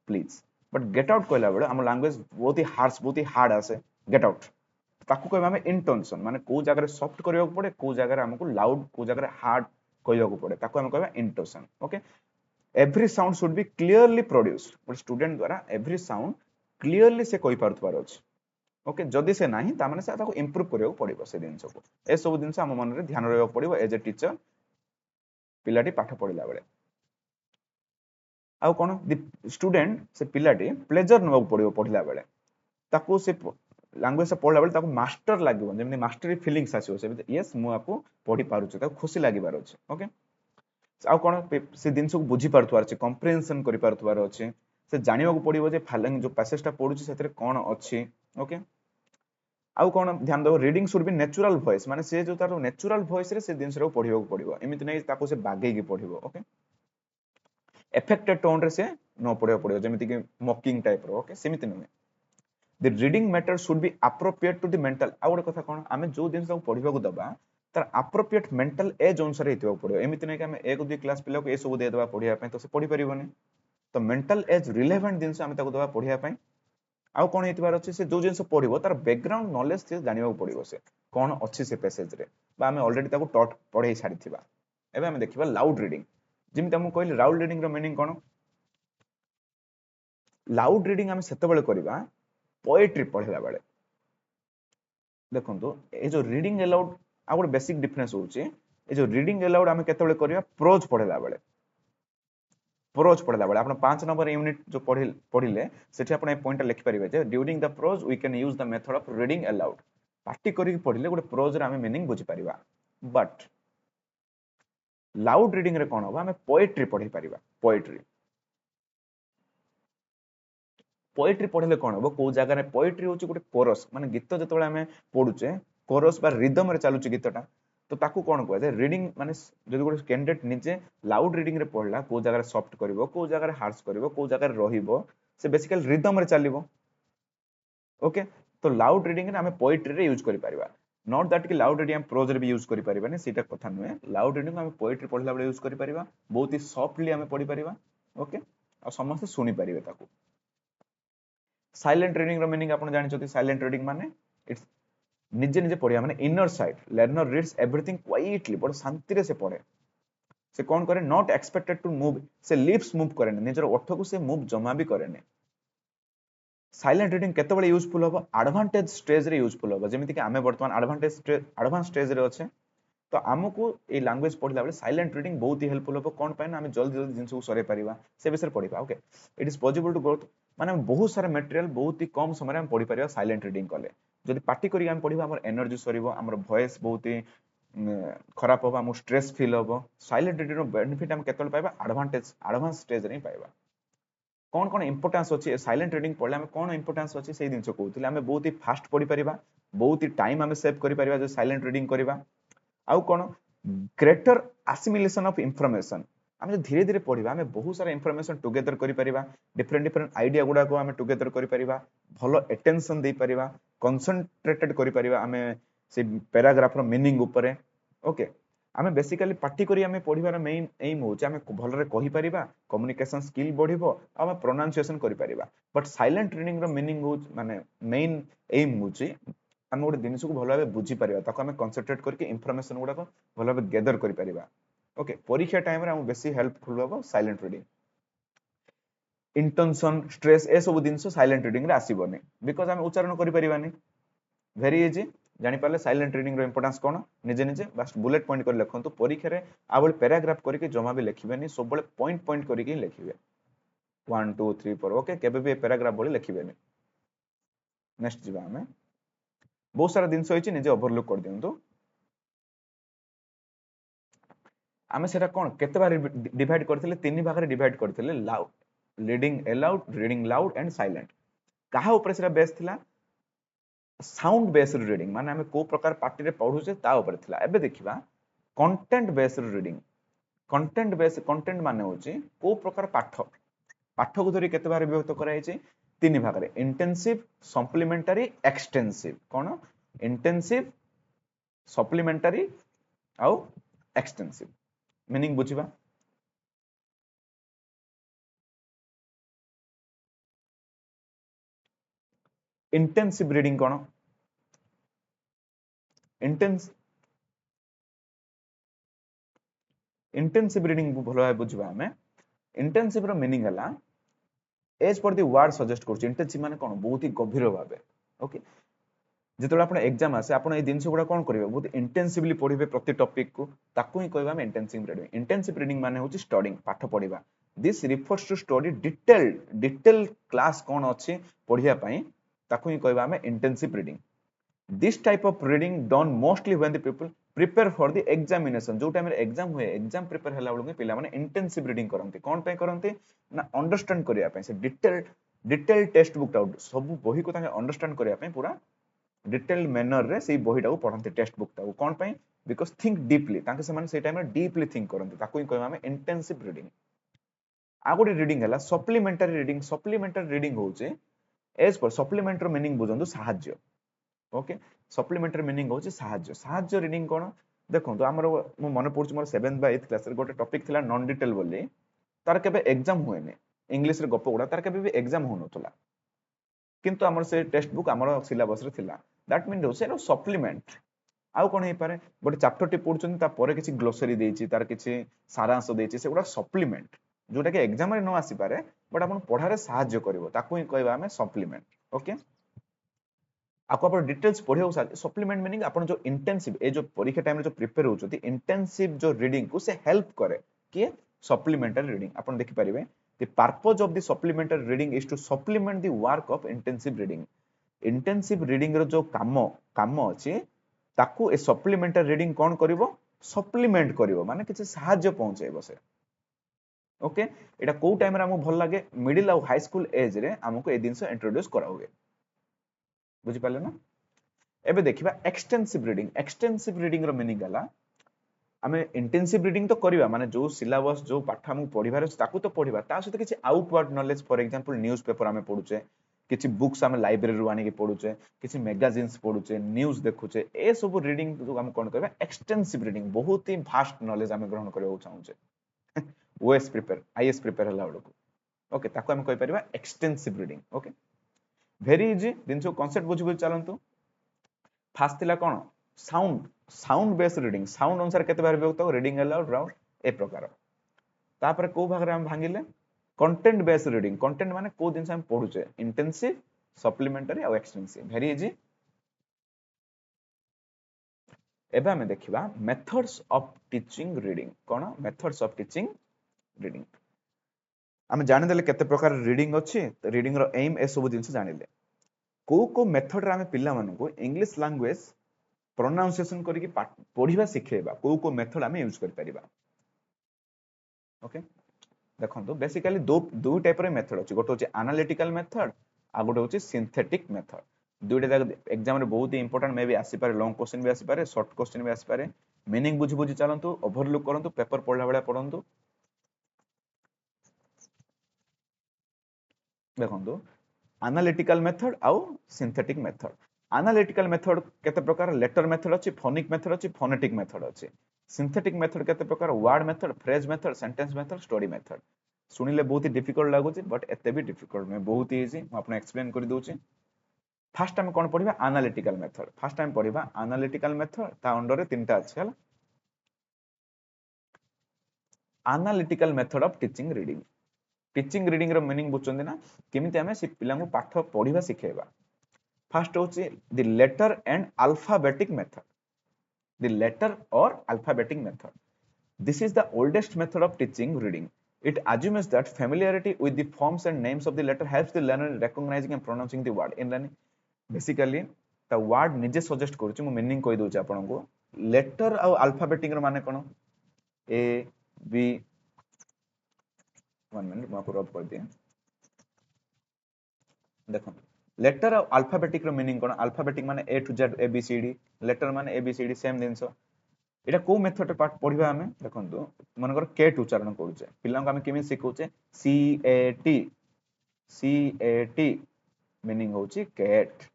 please but get out कहला बेलू आम लैंग्वेज बहुत ही हार्श बहुत ही हार्ड आसे गेट आउट ताकू कहबा हमें इंटोनेशन माने को जगह सॉफ्ट करबा को पड़े को जगह हमको लाउड को जगह हार्ड कहबा को पड़े ताकू हम कहबा intonation. Okay every sound should be clearly produced गोटे स्टूडेंट द्वारा एवरी साउंड क्लियरली से कहि पारुथबार अछि। ओके जदी से नाही ता माने से ताको इंप्रूव करबा को पड़िबो से दिन सब ए सब दिन हम मन रे ध्यान रहबा पड़िबो एज ए टीचर पिलाटी पाठ पढिला बेले आउ कोन स्टूडेंट से पिलाटी प्लेजर नबा पड़िबो पढिला बेले ताको से लैंग्वेज से पढला बेले ताको मास्टर लागिबो जेमि मास्टरी फीलिंग्स आसीबो से यस मु आपको पढि पारुछु ताको खुशी लागिबार अछि। ओके आउ कोन से दिन सब बुझी पारुथवार अछि कंप्रिहेंशन करि पारुथवार अछि से जानिबा को पड़िबो जे फालिंग जो पैसेजटा पढुछि सेतरे कोन अछि। ओके आउ कोन ध्यान दो reading should be natural voice माने से जो तार नेचुरल वॉइस रे से दिन से पढिबा को पड़िबो एमिति नै ताको से बागेगी पढिबो। ओके एफेक्टेड टोन रे से न पढिबा पड़िबो जेमिति कि मॉकिंग टाइप रो। ओके सेमिति नै the reading matter should be appropriate to the mental आ गोटे कथा कोन आमे जो दिन सब पढिबा को दबा तार एप्रोप्रिएट मेंटल एज अनुसार हेतिबा पड़िबो एमिति नै कि आमे 1 2 क्लास पिला को ए सब दे दबा पढिया पय तो से पढि परिबोनी तो मेंटल एज रिलेवेंट दिन से आमे ताको दबा पढिया पय आउ कोन हेतिबार अछि से जो जिंस पढिबो तार बैकग्राउंड नॉलेज से जानिबा को पड़िबो से कोन अछि से पैसेज रे बा आमे ऑलरेडी ताको टॉट पढै छाडिथिबा। एबे आमे देखिबा लाउड रीडिंग जिमि हम कहली लाउड रीडिंग रो मीनिंग कोन लाउड रीडिंग आमे सेते बेले करबा पोएट्री पढिला बेले देखंतु ए जो रीडिंग अलाउड आ गोटे बेसिक डिफरेंस होची ए जो रीडिंग अलाउड आमे केते बेले करबा प्रोज पढिला बेले आपण 5 नंबर यूनिट जो पढिले सेठी आपण ए पॉइंट लिखि परिबे जे during the prose we can use the method of reading aloud party करी पढिले गोटे प्रोज रे आमे मीनिंग बुझी परिबा बट लाउड रीडिंग रे कोन होबा आमे पोएट्री पढि परिबा पोएट्री पढिले कोन होबो को जगह रे पोएट्री होची गोटे कोरस माने गीत जतबेले आमे पढुचे कोरस बा रिदम रे चालुची गीतटा तो ताकू कोन कहै रीडिंग माने जदि गोटे कैंडिडेट निजे लाउड रीडिंग रे पढला को जगह रे सॉफ्ट करिवो को जगह रे हार्श करिवो को जगह रे रहिबो से बेसिकली रिदम रे चलिवो। ओके तो लाउड रीडिंग रे हमें पोएट्री रे यूज करि परिबा नॉट दैट कि लाउड रीडिंग हम प्रोज रे भी यूज करि परिबानी सेटा कथा नुहे लाउड रीडिंग हम पोएट्री पढला बेले यूज करि परिबा बहुत ही सॉफ्टली हम पढि परिबा ओके आ समस्त सुनी परिबे ताको साइलेंट रीडिंग रो मीनिंग आपण जानि छथि साइलेंट रीडिंग माने इट्स निजे निजे पढिया माने inner side learner reads everything quietly बड़ शांति रे से पढे से कौन करे नॉट एक्सपेक्टेड टू मूव से लिप्स मूव करे निजर ओठ को से मूव जमा भी करे साइलेंट रीडिंग केतेबेले यूजफुल होबो एडवांटेज स्टेज रे यूजफुल होबो जेमिति कि आमे वर्तमान एडवांस स्टेज रे अच्छे तो आमको ये लैंग्वेज पढ़ला बेले साइलेंट रीडिंग बहुत ही हेल्पफुल होबो कोन पाइन आमे जल्दी जल्दी जिंस को सरे परिबा से विषय पढ़िबा okay it is possible to growth माने बहुत सारा मटेरियल बहुत ही कम समय हम पढ़ी परिबा साइलेंट रीडिंग कले जदि पार्टी करी हम पढ़िबा हमर एनर्जी सरीबो हमर वॉइस बहुत ही खराब होबा हम स्ट्रेस फील होबो साइलेंट रीडिंग रो बेनिफिट हम केतल पाइबा एडवांस स्टेज रे पाइबा कौन कौन इंपोर्टेंस अच्छी साइलेंट रीडिंग पढ़ले हमें कौन इंपोर्टेंस अच्छी से जिन कहते हैं बहुत ही फास्ट पढ़ी परिबा बहुत ही टाइम हमें सेव करि परिबा जो साइलेंट रीडिंग करबा आउ कौन ग्रेटर असिमिलेशन ऑफ इंफॉर्मेशन हमें धीरे धीरे पढ़िबा हमें बहुत सारा इंफॉर्मेशन टुगेदर करि परिबा डिफरेंट डिफरेंट आइडिया गुडा को हमें टुगेदर करि परिबा भलो अटेंशन दे परिबा कंसंट्रेटेड करि परिबा हमें से पैराग्राफ रो मीनिंग ऊपर ओके आमे बेसिकली पार्टी करी आमे पढ़िबार मेन एम होचे आमे भलरे कहि परिबा कम्युनिकेशन स्किल बढ़िबो आमे प्रोनाउंसिएशन करि परिबा बट साइलेंट रीडिंग रो मीनिंग हो माने मेन एम होचे आमे गोटे जिनिस को भलो भाबे बुझी परिबा ताको आमे कंसंट्रेट करके इंफॉर्मेशन गुडा को भलो भाबे गैदर करि परिबा ओके परीक्षा टाइम रे हम बेसी हेल्पफुल होबो साइलेंट रीडिंग इंटेंशन स्ट्रेस ए सब जिनिस साइलेंट रीडिंग रे आसीबोनी बिकॉज़ आमे उच्चारण करि परिबानी वेरी इजी जानि पाले साइलेंट रीडिंग रो इंपोर्टेंस कोन निजे निजे बस बुलेट पॉइंट कर लिखंतु परीक्षा रे आबल पैराग्राफ करके जमा भी लिखिबेनी सब बळे पॉइंट पॉइंट करके लिखिबे 1 2 3 4 ओके केबे भी पैराग्राफ बळे लिखिबेनी नेक्स्ट जिबा हमें बहुत सारा दिन होइछि निजे ओवरलुक कर दियंतु आमे सेटा कोन केते बार डिवाइड करथिले तीन भाग रे डिवाइड करथिले loud reading loud and silent काहा ऊपर सेटा बेस थिला साउंड बेस्ड रीडिंग माने हमें को प्रकार पार्टी रे पढुचे ता ऊपर थिला एबे देखिबा कंटेंट बेस्ड रीडिंग कंटेंट माने होची को प्रकार पाठ पाठ को धरी केते बार विभक्त कराई छै तीन भाग रे इंटेंसिव सप्लीमेंटरी एक्सटेंसिव कोन इंटेंसिव सप्लीमेंटरी आउ एक्सटेंसिव मीनिंग बुझिबा इंटेंसिव रीडिंग कोन इंटेंसिव रीडिंग भलो भाबे बुझिबा हमें इंटेंसिव रो मीनिंग हला as per the word suggest करछ इंटेंसिव माने कोन बहुत ही गभीर भाबे ओके जेतोला आपण एग्जाम आसे आपण ए दिनस गुडा कोन करिवे बहुत इंटेंसिवली पढिबे प्रति टॉपिक को ताकू ही कहबा हम इंटेंसिव रीडिंग माने होची स्टडीिंग पाठ पढिबा this refers to study detail class कोन अछि पढिया पई ताकू ही कहबा हम intensive reading this type of reading done mostly when the people prepare for the examination जो टाइम रे एग्जाम हुए एग्जाम प्रिपेयर हला बेलु पिला माने इंटेंसिव रीडिंग करंती कोन पे करंती ना अंडरस्टैंड करिया पे से डिटेल टेक्स्ट बुक आउट सब बही को ताके अंडरस्टैंड करिया पे पूरा डिटेल मैनर रे से बहीटा को पढंती टेक्स्ट बुक ता कोन पे बिकॉज़ थिंक डीपली ताके से माने से टाइम रे डीपली थिंक करंती ताको ही कहबा हम इंटेंसिव रीडिंग आगोडी रीडिंग हला सप्लीमेंटरी रीडिंग होचे एज पर सप्लीमेंटरी मीनिंग बुझंदु सहाय्य ओके सप्लीमेंटरी मीनिंग होची सहाय्य रीडिंग कोन देखंतु हमर मो मन पड़छ मोर 7th बा 8th क्लास रे गोटे टॉपिक थिला नॉन डिटेल बोली तार केबे एग्जाम हुएने इंग्लिश रे गप गुडा तार केबे भी एग्जाम होनथला किंतु हमर से टेक्स्ट बुक हमर सिलेबस रे थिला दैट मीन से सप्लीमेंट आउ कोन हे पारे गोटे चैप्टर टी पढुचन ता परे किछि ग्लोसरी देछि तार किछि सारांश देछि से गुडा सप्लीमेंट जोटा के एग्जाम रे न आसी पारे बट अपन पढारे सहाय्य करबो ताकू ही कहबा हमें सप्लीमेंट ओके आपको अपन डिटेल्स पढ़ियो सप्लीमेंट मीनिंग अपन जो इंटेंसिव ए जो परीक्षा टाइम रे जो प्रिपेयर होचोती इंटेंसिव जो रीडिंग को से हेल्प करे कि सप्लीमेंटरी रीडिंग अपन देखि परिबे the purpose of the supplementary reading is to supplement the work of intensive reading रो जो काम अछि ताकू ए सप्लीमेंटरी रीडिंग कोन करिवो सप्लीमेंट करिवो माने किछि सहाय्य पहुंचाइबो से ओके एटा को टाइम रे हमो भल लागे मिडिल और हाई स्कूल एज रे हमको ए दिनस इंट्रोड्यूस करा हुए बुझी पाले ना एबे देखिबा एक्सटेंसिव रीडिंग रो मीनिंग हला हमें इंटेंसिव रीडिंग तो करिवा माने जो सिलेबस जो पाठ हम पढिबार ताकू तो पढिबा ता सहित किछि outward knowledge for example newspaper हमें पढुचे किसी बुक्स आम लाइब्रेरी रू आनिक पढ़ुचे किसी मैगजीन्स पढ़ुचे न्यूज देखुचे ए सब रीडिंग जो आम कौन कहबा एक्सटेंसिव रीडिंग बहुत ही भास्ट नॉलेज आम ग्रहण करबा चाहूचे ओएस प्रिपेयर आईएएस प्रिपेयर हला बडको ओके ताको हम कहि परिबा extensive reading okay very easy दिन सब कांसेप्ट बुझी बुझी चलंतु फास्ट थिला कोन sound sound based reading sound अनुसार केते बार विभक्त रीडिंग अलाउड राउंड ए प्रकार तापर को भाग रे हम भांगिले कंटेंट बेस्ड रीडिंग कंटेंट माने को दिन से हम पढुचे इंटेंसिव सप्लीमेंटरी और एक्सटेंसिव वेरी इजी एबे हमें देखिबा methods of teaching reading cone methods of teaching reading हम जानि देले केते प्रकार रीडिंग अछि रीडिंग रो एम ए सब दिन से जानिले को मेथड रे हम पिल्ला मानको को इंग्लिश लैंग्वेज प्रोनाउंसिएशन करके पढ़िबा सिखेबा को मेथड हम यूज कर परिबा ओके देखो तो बेसिकली दो टाइप रे मेथड अछि गोटे होछि एनालिटिकल मेथड आ गोटे होछि सिंथेटिक मेथड दुइटा एग्जाम रे बहुत ही इंपोर्टेंट मे भी आसी पारे लॉन्ग क्वेश्चन भी आसी पारे शॉर्ट क्वेश्चन भी आसी पारे मीनिंग बुझी बुझी चलंतु ओवरलुक करंतु पेपर पढला बेला पढंतु देखंतु एनालिटिकल मेथड आउ सिंथेटिक मेथड एनालिटिकल मेथड केते प्रकार लेटर मेथड अछि फोनिक मेथड अछि फोनेटिक मेथड अछि सिंथेटिक मेथड केते प्रकार word method phrase method sentence method story method सुनिले बहुत ही डिफिकल्ट लागुची बट एते भी डिफिकल्ट में बहुत ही इजी म आपन एक्सप्लेन कर दोची फर्स्ट टाइम कोन पढिबा एनालिटिकल मेथड फर्स्ट टाइम पढिबा एनालिटिकल मेथड ता अंडर रे तीनटा अछि हला analytical method of teaching reading रो मीनिंग बुझचंदी ना केमिति हमें से पिला को पाठ पढिबा सिखेबा फर्स्ट होची the letter and alphabetic method the letter or alphabetic method. This is the oldest method of teaching reading. It assumes that familiarity with the forms and names of the letter helps the learner in recognizing and pronouncing the word. In learning, basically, the word निजे suggest करूची मु meaning कहि दोची आपन को letter और alphabetic रो माने कोन A B 1 minute मु आपको रब कर दिए देखो लेटर और अल्फाबेटिक रो मीनिंग कोन अल्फाबेटिक माने A to Z A B C D letter माने A B C D same दिनसो एटा को मेथड रे पाठ पढिबा हमें देखंतु मनकर केट उच्चारण करूचे पिल्ला को हमें केमि सिखौचे सी ए टी मीनिंग होची cat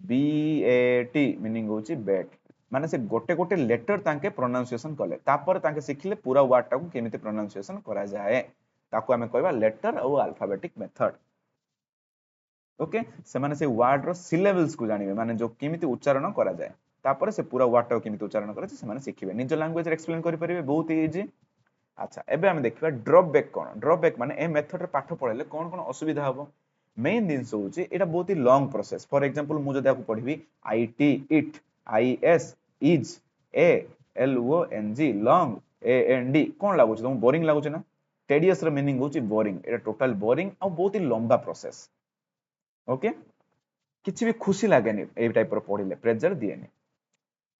B A T meaning होची बैट माने से गोटे गोटे लेटर तांके प्रोनाउंसिएशन कले तापर तांके सिखिले पूरा वर्ड टा को केमिति प्रोनाउंसिएशन करा जाए ताको हमें कहबा लेटर और अल्फाबेटिक मेथड ओके से माने से वर्ड रो सिलेबल्स को जानिबे माने जो केमिति उच्चारण करा जाए तापर से पूरा वर्ड टा केमिति उच्चारण करा से माने सिखिबे निज लैंग्वेज रे एक्सप्लेन करि परिबे बहुत इजी अच्छा एबे हम देखिबा ड्रॉप बैक कोन ड्रॉप बैक माने ए मेथड रे पाठ पढले कोन कोन असुविधा हबो मेन दिन से होची एटा बहुत ही लॉन्ग प्रोसेस फॉर एग्जांपल मु जदि आपको पढिबी IT it IS is A L O N G long A N D कोन लागुची तुम बोरिंग लागुची ना टेडियस रो मीनिंग होची बोरिंग एटा टोटल बोरिंग आ बहुत ही लंबा प्रोसेस ओके किछि भी खुशी लागेनी ए टाइप रो पढिले प्रेशर दिएनी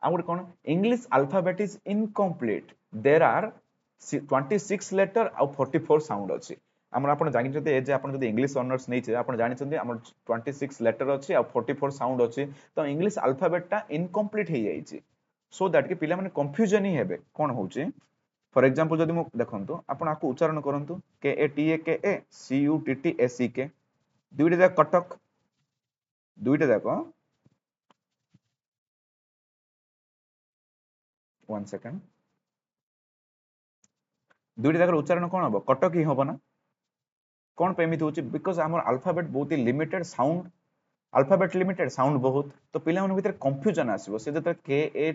आ गुड कोन English alphabet is incomplete there are 26 letter आ 44 साउंड अछि हमर आपण जानि जते ए जे आपण जदि इंग्लिश ऑनर्स नै छै आपण जानि छथि हमर 26 लेटर अछि आ 44 साउंड अछि तो इंग्लिश अल्फाबेट ता इनकम्प्लीट हे जाई छै सो दैट कि पिला माने कंफ्यूजन ही हेबे कोन होउछि फॉर एग्जांपल जदि मु देखंतु आपण आकु उच्चारण करंतु K A T A C U T T A C K दुइटा जाक कटक दुइटा जाक 1 सेकंड दुइटा जाकर उच्चारण कोन हबो कटक ही हबो ना कोन पे एमिति होची बिकॉज़ हमर अल्फाबेट बहुत ही limited sound alphabet limited sound बहुत तो पिला मन भीतर कंफ्यूजन आसीबो से जते के ए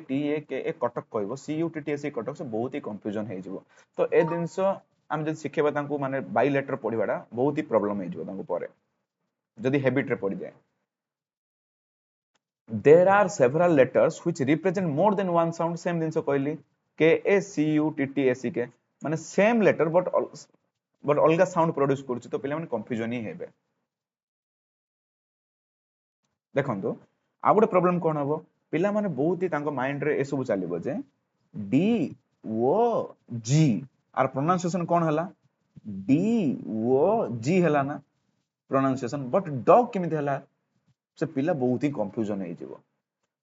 कटक कहबो C U T T S Cuttack से बहुत ही कंफ्यूजन हे जिवो तो ए दिनसो हम जब सिखेबा तांको माने बाई लेटर पढिबाडा बहुत ही प्रॉब्लम हे जिवो तांको परे जदि हैबिट रे पढि जाय there are several letters which represent more than one sound same दिन सो कहली के ए C U T T S के माने सेम लेटर बट अलगा साउंड प्रोड्यूस करछि तो पिला माने कंफ्यूजन ही हेबे देखंतु आ गोटे प्रॉब्लम कोन हबो पिला माने बहुत ही तांको माइंड रे ए सब चलिबो जे डी ओ जी आर प्रोनाउंसिएशन कोन हला डी ओ जी हला ना प्रोनाउंसिएशन बट डॉग केमिति हला से पिला बहुत ही कंफ्यूजन हे जिवो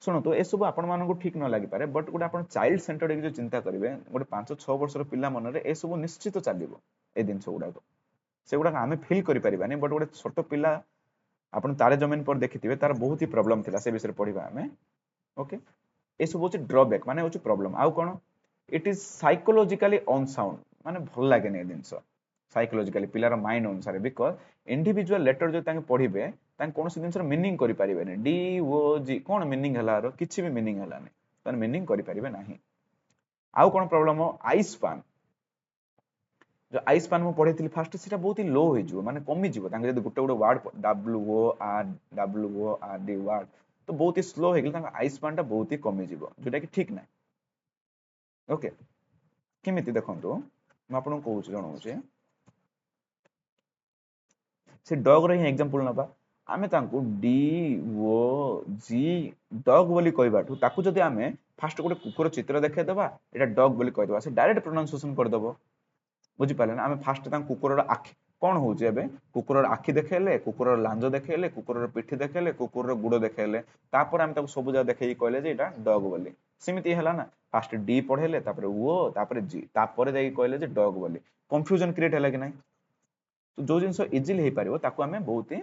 सुनो तो ए सब आपण मानको ठीक न लागि पारे बट गोटे आपण चाइल्ड सेंटर्ड जो चिंता करिवे गोटे 5-6 वर्षर पिला मन रे ए सब निश्चित चलिबो ए दिन से गुडा से गुडा हमें फील करि परिबानी बट गोटे छोटो पिला आपण तारे जमीन पर देखिथिबे तार बहुत ही प्रॉब्लम थिला से विषय पढिबा हमें ओके ए सब होची ड्रॉबैक माने होची प्रॉब्लम आउ कोन इट इज साइकोलॉजिकली अनसाउंड माने भल लागे नै दिनस साइकोलॉजिकली पिलार माइंड अनुसार बिकॉज इंडिविजुअल लेटर जो तांगे पढिबे तांगे कोनोसी दिनसर मीनिंग करि परिबे नै डी ओ जी कोन मीनिंग हला रो किछि भी मीनिंग हला नै तान मीनिंग करि परिबे नाही आउ कोन प्रॉब्लम हो आई स्पैन जो आई स्पैन मु पढैथिली फास्ट सेटा बहुत ही लो होई जो माने कमी जीवो तांगे जदी गुटे गुटे word W O R D word तो बहुत ही स्लो हो गला आई स्पैन टा बहुत ही कमी जीवो जोटा कि ठीक ना ओके केमिति देखंतु म आपन कहू जणौ जे से डॉग रे एग्जांपल नबा आमे तांको डी ओ जी डॉग बोली कहबाठू ताकू जदी आमे फास्ट गोटे कुकुर चित्र देखे देबा एटा डॉग बोली कह देबा से डायरेक्ट प्रोनाउंसिएशन कर देबो बुझी पाले ना आमे फास्ट तांको कुकुर आखि कोन होउछ एबे कुकुर आखि देखेले कुकुर लांज देखेले कुकुर पिठी देखेले कुकुर गुड़ देखेले तापर आमे ताको सब जा देखै कहले जे एटा डॉग बोली सिमिति हला ना फास्ट डी पढेले तापर ओ तापर जी तापर जाई कहले जे डॉग बोली कंफ्यूजन क्रिएट हला कि नै तो जो जिंस इजीली हे पारिबो ताको आमे बहुत ही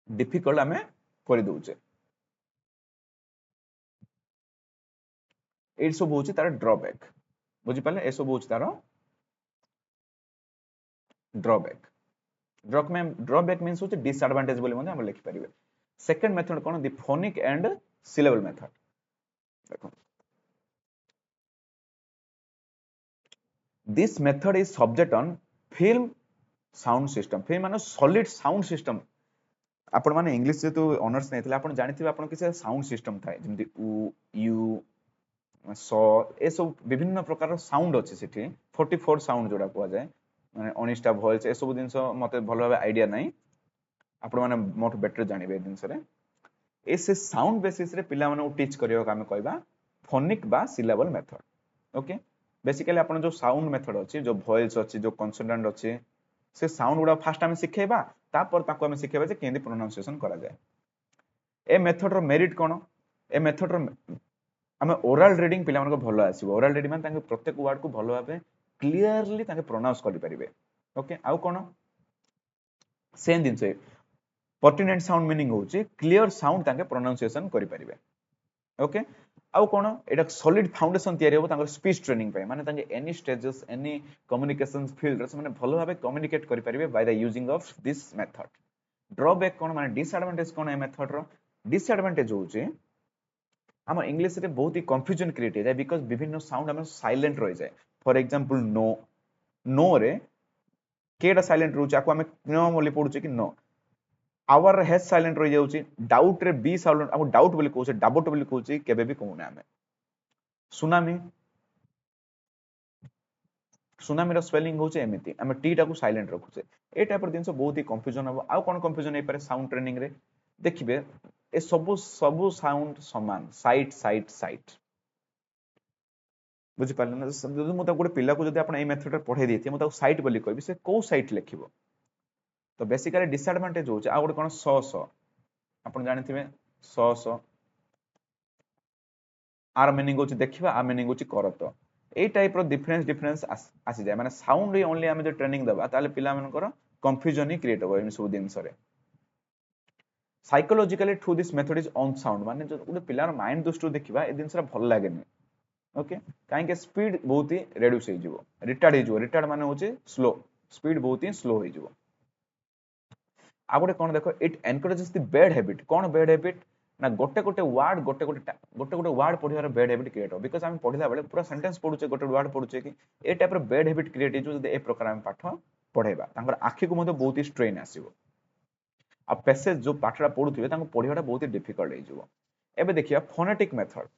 डिफिकल्ट आमे करि दउचे ए सब होउची तार ड्रॉबैक बुझी पाले ए सब होउची तार ड्रॉबैक ड्रॉबैक मींस होची डिसएडवांटेज बोली हम लिखि परिबे सेकंड मेथड कोन the phonic and syllable method देखो this method is subject on film sound system film माने सॉलिड साउंड सिस्टम आपण माने इंग्लिश जे तो ऑनर्स नै थिले आपण जानिथिबे आपण किसे साउंड सिस्टम थाए जेमति उ यू सो ए सब विभिन्न प्रकार साउंड अछि सेठी 44 साउंड जोडा को जाय माने 19टा वॉइस ए सब दिन मते भलो भाबे आईडिया नै आपण माने मोट बेटर जानिबे ए दिन सरे ए से साउंड बेसिस रे पिला माने टीच करियो का हमें कहबा फोनिक बा सिलेबल मेथड ओके बेसिकली आपण जो साउंड मेथड अछि जो वॉइस अछि जो कॉन्सोनेंट अछि से साउंड गुडा फास्ट हमें सिखेबा तापर ताको हमें सिखेबा जे केंदी प्रोनाउंसिएशन करा जाय ए मेथड रो मेरिट कोन ए मेथड रो हमें ओरल रीडिंग पिला मन को भलो आसीबो ओरल रीडिंग माने ताके प्रत्येक वर्ड को भलो भाबे क्लियरली ताके प्रोनाउंस करि परिबे ओके आउ कोन सेम दिन से पर्टिनेंट साउंड मीनिंग होची क्लियर साउंड ताके प्रोनाउंसिएशन करि परिबे ओके आउ कोन एटा सॉलिड फाउंडेशन तयारी हो तांगर स्पीच ट्रेनिंग पे माने तांगे any stages any communication field रे माने भलो भाबे कम्युनिकेट करि परिबे by the using of this method drawback कोन माने डिसएडवांटेज कोन ए मेथड रो डिसएडवांटेज होची हम इंग्लिश रे बहुत ही कंफ्यूजन क्रिएट हो जाय बिकॉज़ विभिन्न साउंड हम साइलेंट रह जाय फॉर एग्जांपल नो नो रे केडा साइलेंट रहउची आको हम नो बोली पडुची कि नो आवर हेज साइलेंट रह जाउची डाउट रे बी साइलेंट हम डाउट बोली कहउची डाउट बोली कहउची केबे भी कहउना हमें सुनामी सुनामी रो स्पेलिंग होचे एमिति हम टी टा को साइलेंट रखुचे ए टाइप रो दिनसो बहुत ही कंफ्यूजन हो आ कोन कंफ्यूजन हे पारे साउंड ट्रेनिंग रे देखिबे ए सब साउंड समान साइट साइट साइट बुझी पाले ना जदि मु गोटे पिला को जदि आपण ए मेथड रे पढाई देथि मु ताको साइट बोली कहबी से को साइट लिखिबो तो बेसिकली डिसएडवांटेज होचे आ गोटे कोन स आपण जानिथिबे स आर मीनिंग होचे देखिबा आ मीनिंग होचे करत ए टाइप रो डिफरेंस आसी जाय माने साउंड रे ओनली हम जे ट्रेनिंग दबा ताले पिला मनकर कंफ्यूजन ही क्रिएट हो इन सब दिन सरे psychologically through this method is on sound माने जो गोटे पिलार माइंड दृष्टि देखिबा ए दिन सरा भल लागेनी ओके काहे के स्पीड बहुत ही रिड्यूस हो जिवो रिटार्ड माने होचे स्लो स्पीड बहुत ही स्लो हो जिवो आ गोटे कोन देखो it encourages the bad habit cone bad habit ना गोटे गोटे वर्ड पढियार बैड हैबिट क्रिएट हो बिकॉज़ हम पढिला बेले पूरा सेंटेंस पढुचे गोटे वर्ड पढुचे कि ए टाइप रो बैड हैबिट क्रिएट हो जदि ए प्रकार हम पाठ पढेबा तांकर आखि को मते बहुत ही स्ट्रेन आसीबो आ पैसेज जो पाठरा पढुथिबे तांको पढियाटा बहुत ही डिफिकल्ट हो जिवो एबे देखिया फोनेटिक मेथड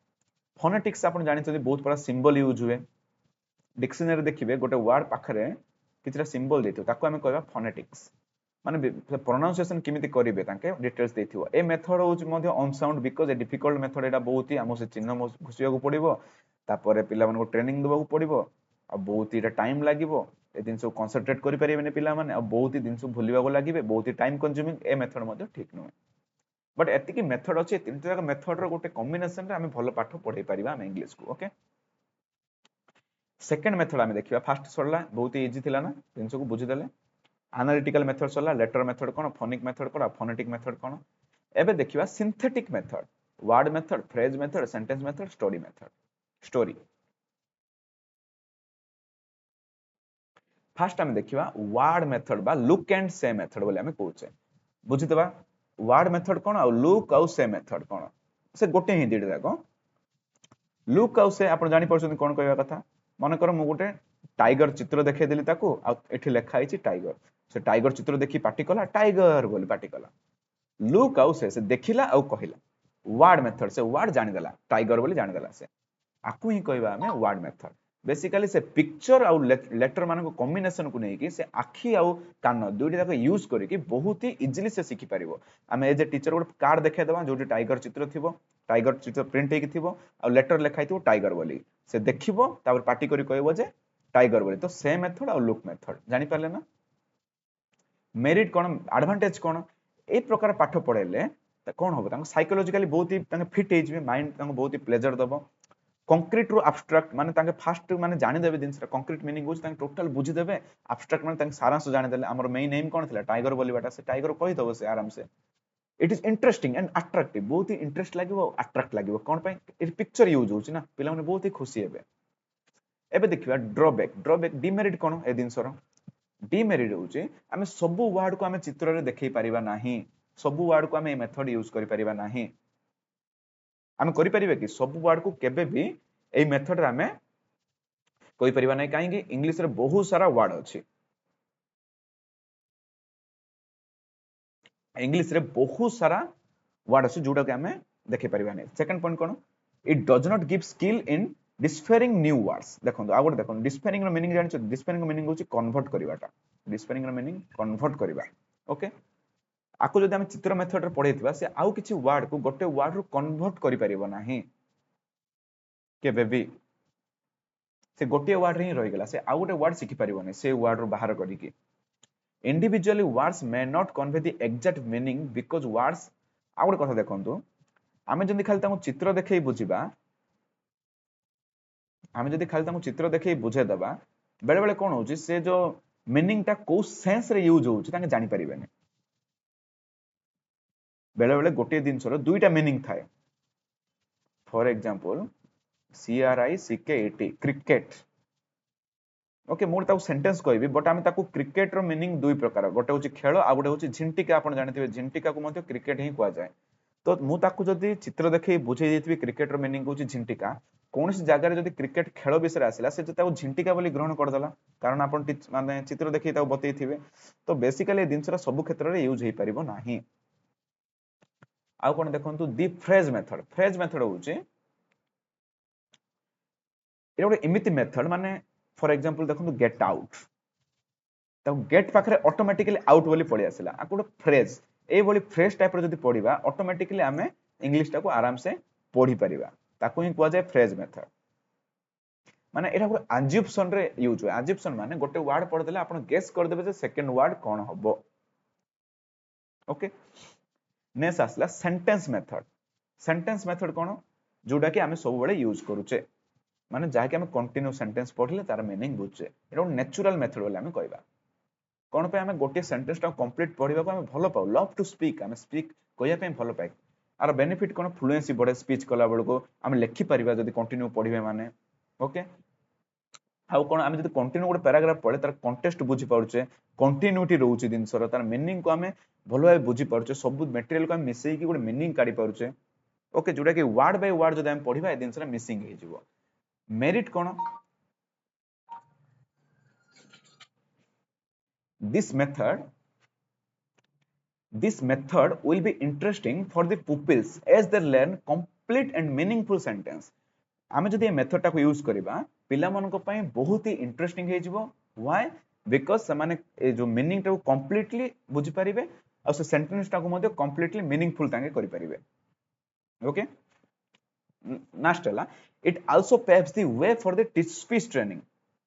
फोनेटिक्स आपण जानि छथि बहुत बड़ा सिंबल यूज हुए डिक्शनरी देखिबे गोटे वर्ड पाखरे किछरा सिंबल देथियो ताको हम कहबा फोनेटिक्स माने प्रोनाउंसिएशन किमिति करिवे ताके डिटेल्स देथियो ए मेथड होच मध्ये on sound because a difficult method एटा बहुत ही हमो से चिन्ह घुसिया को पड़िबो तापरे पिला मन को ट्रेनिंग देबा को पड़िबो आ बहुत ही टाइम लागिबो ए दिन सब कंसंट्रेट करि परिबेने पिला माने आ बहुत ही दिन सब भूलिबा को लागिबे बहुत ही टाइम कंज्यूमिंग ए मेथड मध्ये ठीक नुहे बट एतिकी मेथड अछि तीन तरह मेथड रो गोटे कॉम्बिनेशन रे हमें भलो पाठ पढै परिबा हम इंग्लिश को ओके सेकंड मेथड हमें देखिबा फर्स्ट सरला बहुत ही इजी थिला ना जिंस को बुझि देले एनालिटिकल मेथड सरला लेटर मेथड कोन फोनिक मेथड कोन फोनेटिक मेथड कोन एबे देखिबा synthetic method word method phrase method sentence method story fast आम देखिबा वर्ड मेथड बा लुक एंड से मेथड बोले आम कहूचे बुझितबा वर्ड मेथड कोन आ लुक आउ से मेथड कोन से गोटे ही दिडे जाको लुक आउ से आपण जानि परछन कोन कहबा कथा मन कर मु गोटे टाइगर चित्र देखे देली ताकू आ एठी लेखा आइछि टाइगर से टाइगर चित्र देखि पार्टी कला टाइगर बोली पार्टी कला लुक आउ से देखिला आउ कहिला वर्ड मेथड से वर्ड जानि देला टाइगर बोली जानि देला से आकु ही कहबा हमें वर्ड मेथड बेसिकली से पिक्चर आउ लेटर मान को कॉम्बिनेशन को नहीं से आखि आउ कान दुईटी जाक यूज करके बहुत ही इजिली से शिखि पारिबो आम एज ए टीचर गोटे कार्ड देखाई देबा जो टाइगर चित्र थिबो टाइगर चित्र प्रिंट हेकि थिबो आ लेटर लिखाई थिबो टाइगर बोली से देखिबो तापर पार्टी करी कहबो जे टाइगर बोली तो से मेथड आउ लुक मेथड जानि पारले ना मेरिट कोन एडवांटेज कोन ए प्रकार पाठ पढेले कोन होबो तांको साइकोलॉजिकली बहुत ही तांके फिट हे जिवे माइंड तांको बहुत ही प्लेजर दबो कंक्रीट रु एब्स्ट्रैक्ट माने तांके फास्ट माने जानि देबे दिनस कंक्रीट मीनिंग होछ तांके टोटल बुझी देबे एब्स्ट्रैक्ट माने तांके सारांश जानि देले हमर मेन एम कोन थिला टाइगर बोलीबाटा से टाइगर कहि दबो से आराम से it is interesting and attractive बहुत ही इंटरेस्ट लागिवो अट्रैक्ट लागिवो कोन पय ए पिक्चर यूज होछ ना पिला माने बहुत ही खुशी हेबे एबे देखिबा ड्रॉबैक डिमेरिट कोन ए दिनसर डिमेरिट होछ आमे सब वर्ड को आमे चित्र रे देखै परिबा नाही सब वर्ड को आमे ए मेथड यूज करि परिबा नाही आमे करि परिबे कि सब वर्ड को केबे भी ए मेथड रे आमे कोइ परिबा नै काहेकि इंग्लिश रे बहुत सारा वर्ड अछि इंग्लिश रे बहुत सारा वर्ड अछि जोटा के आमे देखि परिबा नै second point cone it does not give skill in despairing new words देखो आ गोटे देखो डिस्पेयरिंग रो मीनिंग जानि छ डिस्पेयरिंग रो मीनिंग होछि कन्वर्ट करिवाटा डिस्पेयरिंग रो मीनिंग कन्वर्ट करिवा ओके आको जदि हम चित्र मेथड रे पढैतिबा से आउ किछि वर्ड को गोटे वर्ड रो कन्वर्ट करि परिबो नाही के बेबी से गोटे वर्ड रे ही रहि गेला से आउ गोटे वर्ड सिखि परिबो नै से वर्ड रो बाहर करि के individually words may not convey the exact meaning because words आ गोटे कथा देखंतु आमे जदि खाली ताको चित्र देखै बुझिबा आमे जदि खाली ताको चित्र देखै बुझे दबा बेले बेले कोन होछि से जो मीनिंग ता को सेंस रे यूज होछि ताके जानि परिबे नै बेले बेले गोटे दिन सरो दुईटा मीनिंग थाए for example CRICKET cricket okay more ताको सेंटेंस कहबी बट आमे ताको क्रिकेट रो मीनिंग दुई प्रकार गोटे होछि खेल आ गोटे होछि झिंटिका आपण जानिथिबे झिंटिका को मध्ये क्रिकेट ही कुआ जाय तो मु ताको जदी चित्र देखै बुझै देथिबी क्रिकेट रो मीनिंग होछि झिंटिका कोनसी जगह रे जदी क्रिकेट खेल विषय आसिला से ताको झिंटिका बोली ग्रहण कर देला कारण आपण माने चित्र देखै ताको बतै थिबे तो बेसिकली दिनसरा सब क्षेत्र रे यूज हे परिबो नाही आउ कोन देखंतु दी फ्रेज मेथड होछि ए गोटे एमिति मेथड माने फॉर एग्जांपल देखंतु गेट आउट तो गेट पाखरे ऑटोमेटिकली आउट बोली पड़ी आसिला आ गोटे फ्रेज ए बोली फ्रेज टाइप रो जदी पढिबा ऑटोमेटिकली आमे इंग्लिश टा को आराम से पढि परिबा ताको ही कुआ जाय फ्रेज मेथड माने एटा गोटे अज्यूप्शन रे यूज होय अज्यूप्शन माने गोटे वर्ड पढ देले आपण गेस कर देबे जे सेकंड वर्ड कोन हबो ओके नेक्स्ट आसला सेंटेंस मेथड कोन जोडा कि आमे सब बेले यूज करूचे माने जहा कि आमे कंटीन्यू सेंटेंस पढले तार मीनिंग बुझे एटा नेचुरल मेथड बोले आमे कहबा कोन पे आमे गोटे सेंटेंस टा कंप्लीट पढिबा को आमे भलो पाउ लव टू स्पीक आमे स्पीक कहया पे भलो पाइ आर बेनिफिट कोन फ्लुएंसी बडे स्पीच कला बेल को आमे लेखि परिबा जदी कंटीन्यू पढिबे माने ओके हाउ कोन आमे जदी कंटीन्यू गोटे पैराग्राफ पढे तार कॉन्टेक्स्ट बुझी पाउचे कंटीन्यूटी रहउची दिनसर तार मीनिंग को आमे भलो भाई बुझी पाउचे सब मटेरियल को आमे मिसई की गोटे मीनिंग काढी पाउचे ओके जोटा कि वर्ड बाय वर्ड जदी आमे पढिबा ए दिनसर मिसिंग हे जिवो merit cone this method will be interesting for the pupils as they learn complete and meaningful sentence आमे जदी ए मेथड टा को यूज करबा पिला मन को पई बहुत ही इंटरेस्टिंग हे जिवो व्हाई बिकॉज़ से माने ए जो मीनिंग टा को कंप्लीटली बुझी परिबे और से सेंटेंस टा को मध्ये कंप्लीटली मीनिंगफुल तांगे करि परिबे ओके नेक्स्ट हला it also paves the way for the speech training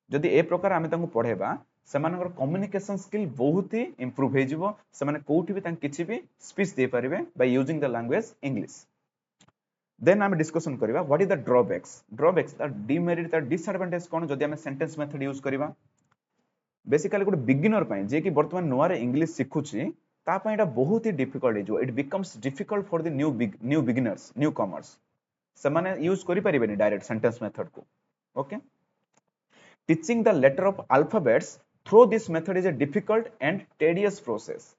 जदी ए प्रकार आमे तांको पढेबा सेमानकर कम्युनिकेशन स्किल बहुत ही इंप्रूव हे जिवो सेमाने कोठी भी तां किछि भी स्पीच दे परिबे by using the language English then आमे डिस्कशन करबा what is the drawbacks the demerit the disadvantage कोन जदी आमे सेंटेंस मेथड यूज करबा बेसिकली गोटे बिगिनर पाई जे कि वर्तमान नुआ रे इंग्लिश सिखुची ता पाई एटा बहुत ही डिफिकल्ट हो, it becomes difficult for the new beginners newcomers से माने यूज करि परिबेनी डायरेक्ट सेंटेंस मेथड को। Okay, teaching the letter of alphabets through this method is a difficult and tedious process.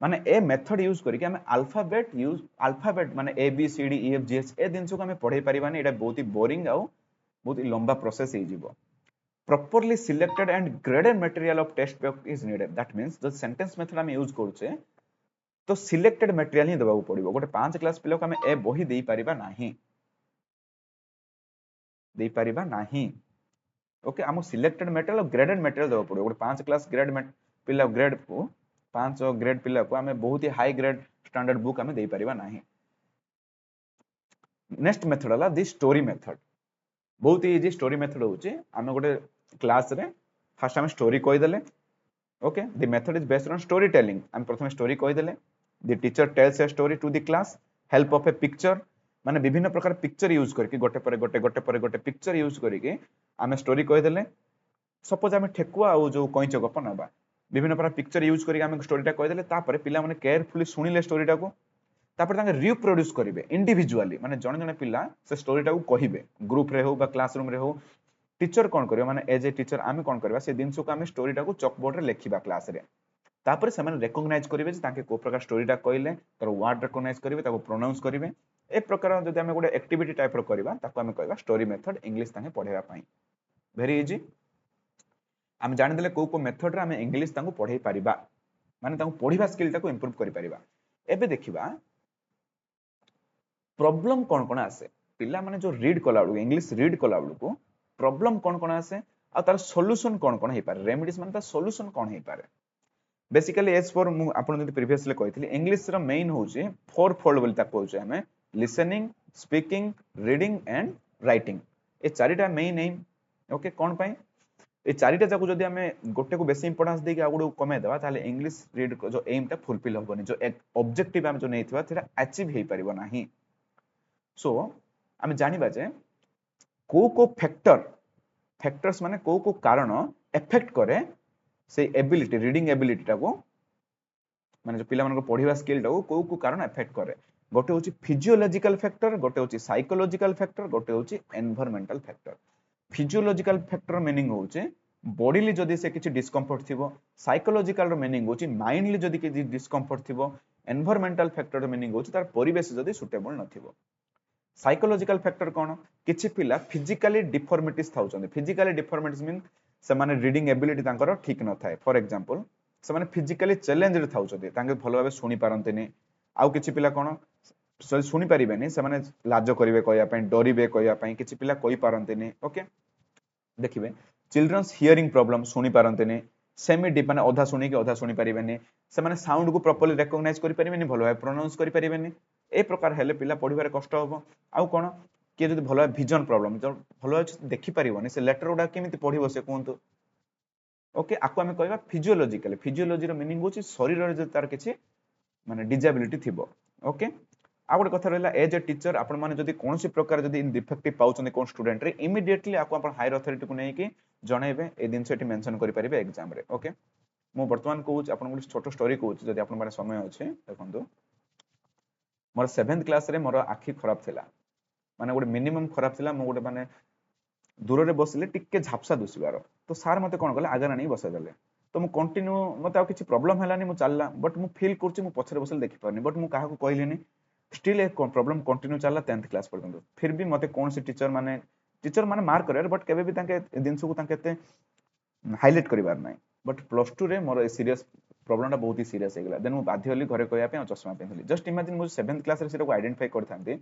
माने ए मेथड यूज करके हमें अल्फाबेट माने A B C D E F G H ए दिन को हमें पढ़ाई परिबानी, एटा बहुत ही बोरिंग आउ बहुत ही लंबा प्रोसेस हे जीवो। properly selected and graded material of text book is needed, that means जो sentence method हम यूज करछे तो सिलेक्टेड मटेरियल ही देबाक पड़िबो। गोटे 5 क्लास पिला को हम ए बही देई परिबा नाही। ओके, हम सिलेक्टेड मटेरियल और ग्रेडेड मटेरियल देबाक पड़िबो। गोटे 5 क्लास पिला ग्रेड को 5 ग्रेड पिला को हमें बहुत ही हाई ग्रेड स्टैंडर्ड बुक हमें देई परिबा नाही। नेक्स्ट मेथड हला दी स्टोरी मेथड। बहुत ही इजी स्टोरी मेथड होची, हम गोटे क्लास रे फर्स्ट हम स्टोरी कहि देले। Okay, the method is based on story telling. हम प्रथम स्टोरी कहि देले, the teacher tells a story to the class help of a picture, माने विभिन्न प्रकार पिक्चर यूज करके गोटे पर गोटे पिक्चर यूज करके हम स्टोरी कहि देले। सपोज हम ठेकुआ आ जो कइच गप नबा, विभिन्न प्रकार पिक्चर यूज करके हम स्टोरीटा कहि देले, तापर पिला माने केयरफुली सुनिले स्टोरीटा को, तापर तांगे रिप्रोड्यूस करिवे इंडिविजुअली, माने जण जण पिला से स्टोरीटा को कहिबे, ग्रुप रे हो बा क्लासरूम रे हो। टीचर कौन करियो माने एज ए टीचर आमे कौन करबा से दिनसो को आमे स्टोरीटा को चॉक बोर्ड रे लेखिबा क्लास रे। तापर से माने रिकॉग्नाइज करिवे जे ताके को प्रकार स्टोरीटा कइले तर वर्ड रिकॉग्नाइज करिवे, ताको प्रोनाउंस करिवे। ए प्रकार जदि आमे गोटे एक्टिविटी टाइप रो करबा ताको आमे कहबा स्टोरी मेथड इंग्लिश ताके पढेबा पई। वेरी इजी, आमे जानि देले को मेथड रे आमे इंग्लिश ताको पढेई परिबा, माने ताको पढिबा स्किल ताको इंप्रूव करि परिबा। एबे देखिबा प्रॉब्लम कौन कौन आसे, पिला माने जो रीड कला इंग्लिश रीड कला को प्रॉब्लम कौन कौन आसे आ तार सॉल्यूशन कौन कौन हे पारे, रेमेडीज माने तार सॉल्यूशन कौन हे पारे। बेसिकली एज फॉर मु आपन जति प्रीवियसली कहितली इंग्लिश रा मेन होची फोर फोल्ड बोली ता कहउचे हमें listening, speaking, reading and writing. ए चारिटा मेन एम। ओके, कौन पाई ए चारिटा जाको जदि हमें गोटे को बेसी इंपोर्टेंस देके आ गुडो कमे देबा ताले इंग्लिश रीड जो एम ता फुलफिल होबनी, जो एक ऑब्जेक्टिव हम जो नेथिबा तेरा अचीव हे परिबो नाही। सो हम जानिबा जे को फैक्टर्स माने को कारण इफेक्ट करे से एबिलिटी रीडिंग एबिलिटी टाको, माने जो पिला मन को पढिबा स्किल टाको को कारण इफेक्ट करे। गोटे होची फिजियोलॉजिकल फैक्टर, गोटे होची साइकोलॉजिकल फैक्टर, गोटे होची environmental factor. Physiological factor meaning होचे बॉडीली जदी से किछि डिस्कम्फर्ट थिबो, साइकोलॉजिकल रो मीनिंग होची माइंडली जदी किछि डिस्कम्फर्ट थिबो, एनवायरमेंटल फैक्टर रो मीनिंग होची तार परिवेश जदी सुटेबल नथिबो। साइकोलॉजिकल फैक्टर कौन, किछि पिला फिजिकली डिफॉर्मिटीज थाउचंदी। फिजिकली डिफॉर्मिटीज मीन से माने रीडिंग एबिलिटी तांकर ठीक न थाए। फॉर एग्जांपल से माने फिजिकली चैलेंज्ड थाउचंदी, तांके भलो भाबे सुनी पारंतेनी। आउ किछि पिला कोन सुनी परिबेनी, से माने लाज करिवे कहया पई, डरिवे कहया पई, किछि पिला कहि पारंतेनी। ओके, देखिबे चिल्ड्रंस हियरिंग प्रॉब्लम, सुनी पारंतेनी, सेमी डिप माने अधा सुनी के अधा सुनी परिबेनी, से माने साउंड को प्रॉपर्ली रिकॉग्नाइज करि परिबेनी, भलो भाबे प्रोनाउंस करि परिबेनी। ए प्रकार हेले पिला पढिबारे कष्ट होबो। आउ कोन के जदि भलो विजन प्रॉब्लम, जो भलो देखि परिबोनी, से लेटर उडा केमिति पढिबो से कोंतु। ओके, आको हमें कहबा फिजियोलॉजिकल। फिजियोलॉजी रो मीनिंग होची शरीर रे जे तार किछि माने डिजेबिलिटी थिबो। ओके, आ गोटे कथा रहला एज ए टीचर आपण माने जदि कोनोसी प्रकार जदि इन डिफेक्टिव पाउचने कोन स्टूडेंट रे, इमीडिएटली आको आपण हायर अथॉरिटी को नै कि जणैबे ए दिन सेठी मेंशन करि परिबे एग्जाम रे। ओके, मु वर्तमान कहूच आपण गोटे छोटो स्टोरी कहूच जदि आपण माने समय अछि। देखंतु मोर 7th क्लास रे मोर आखि खराब थिला, माने गोटे मिनिमम खराब थिला। मु गोटे माने दूर रे बसिले टिके झापसा दुसिबार, तो सार मते कोन कले आगे रानी बसै देले। तो मु कंटिन्यू मते आ किछि प्रॉब्लम हलानी, मु चलला, बट मु फील करछि मु पछरे बसले देखि पारनी, बट मु काहा को कहलिनी। स्टिल ए प्रॉब्लम कंटिन्यू चलला 10th क्लास पर्यंत। फिर भी मते कोन से टीचर माने मार्क करे, बट केबे भी ताके दिनसु को ताके ते हाईलाइट करिवार नाही। बट +2 रे मोर सीरियस प्रॉब्लम टा बहुत ही सीरियस हे गेला। देन मु बाध्य होली घरे कहया पे चश्मा पिंधली। जस्ट इमेजिन मु 7th क्लास रे सेटा को आइडेंटिफाई करथांती,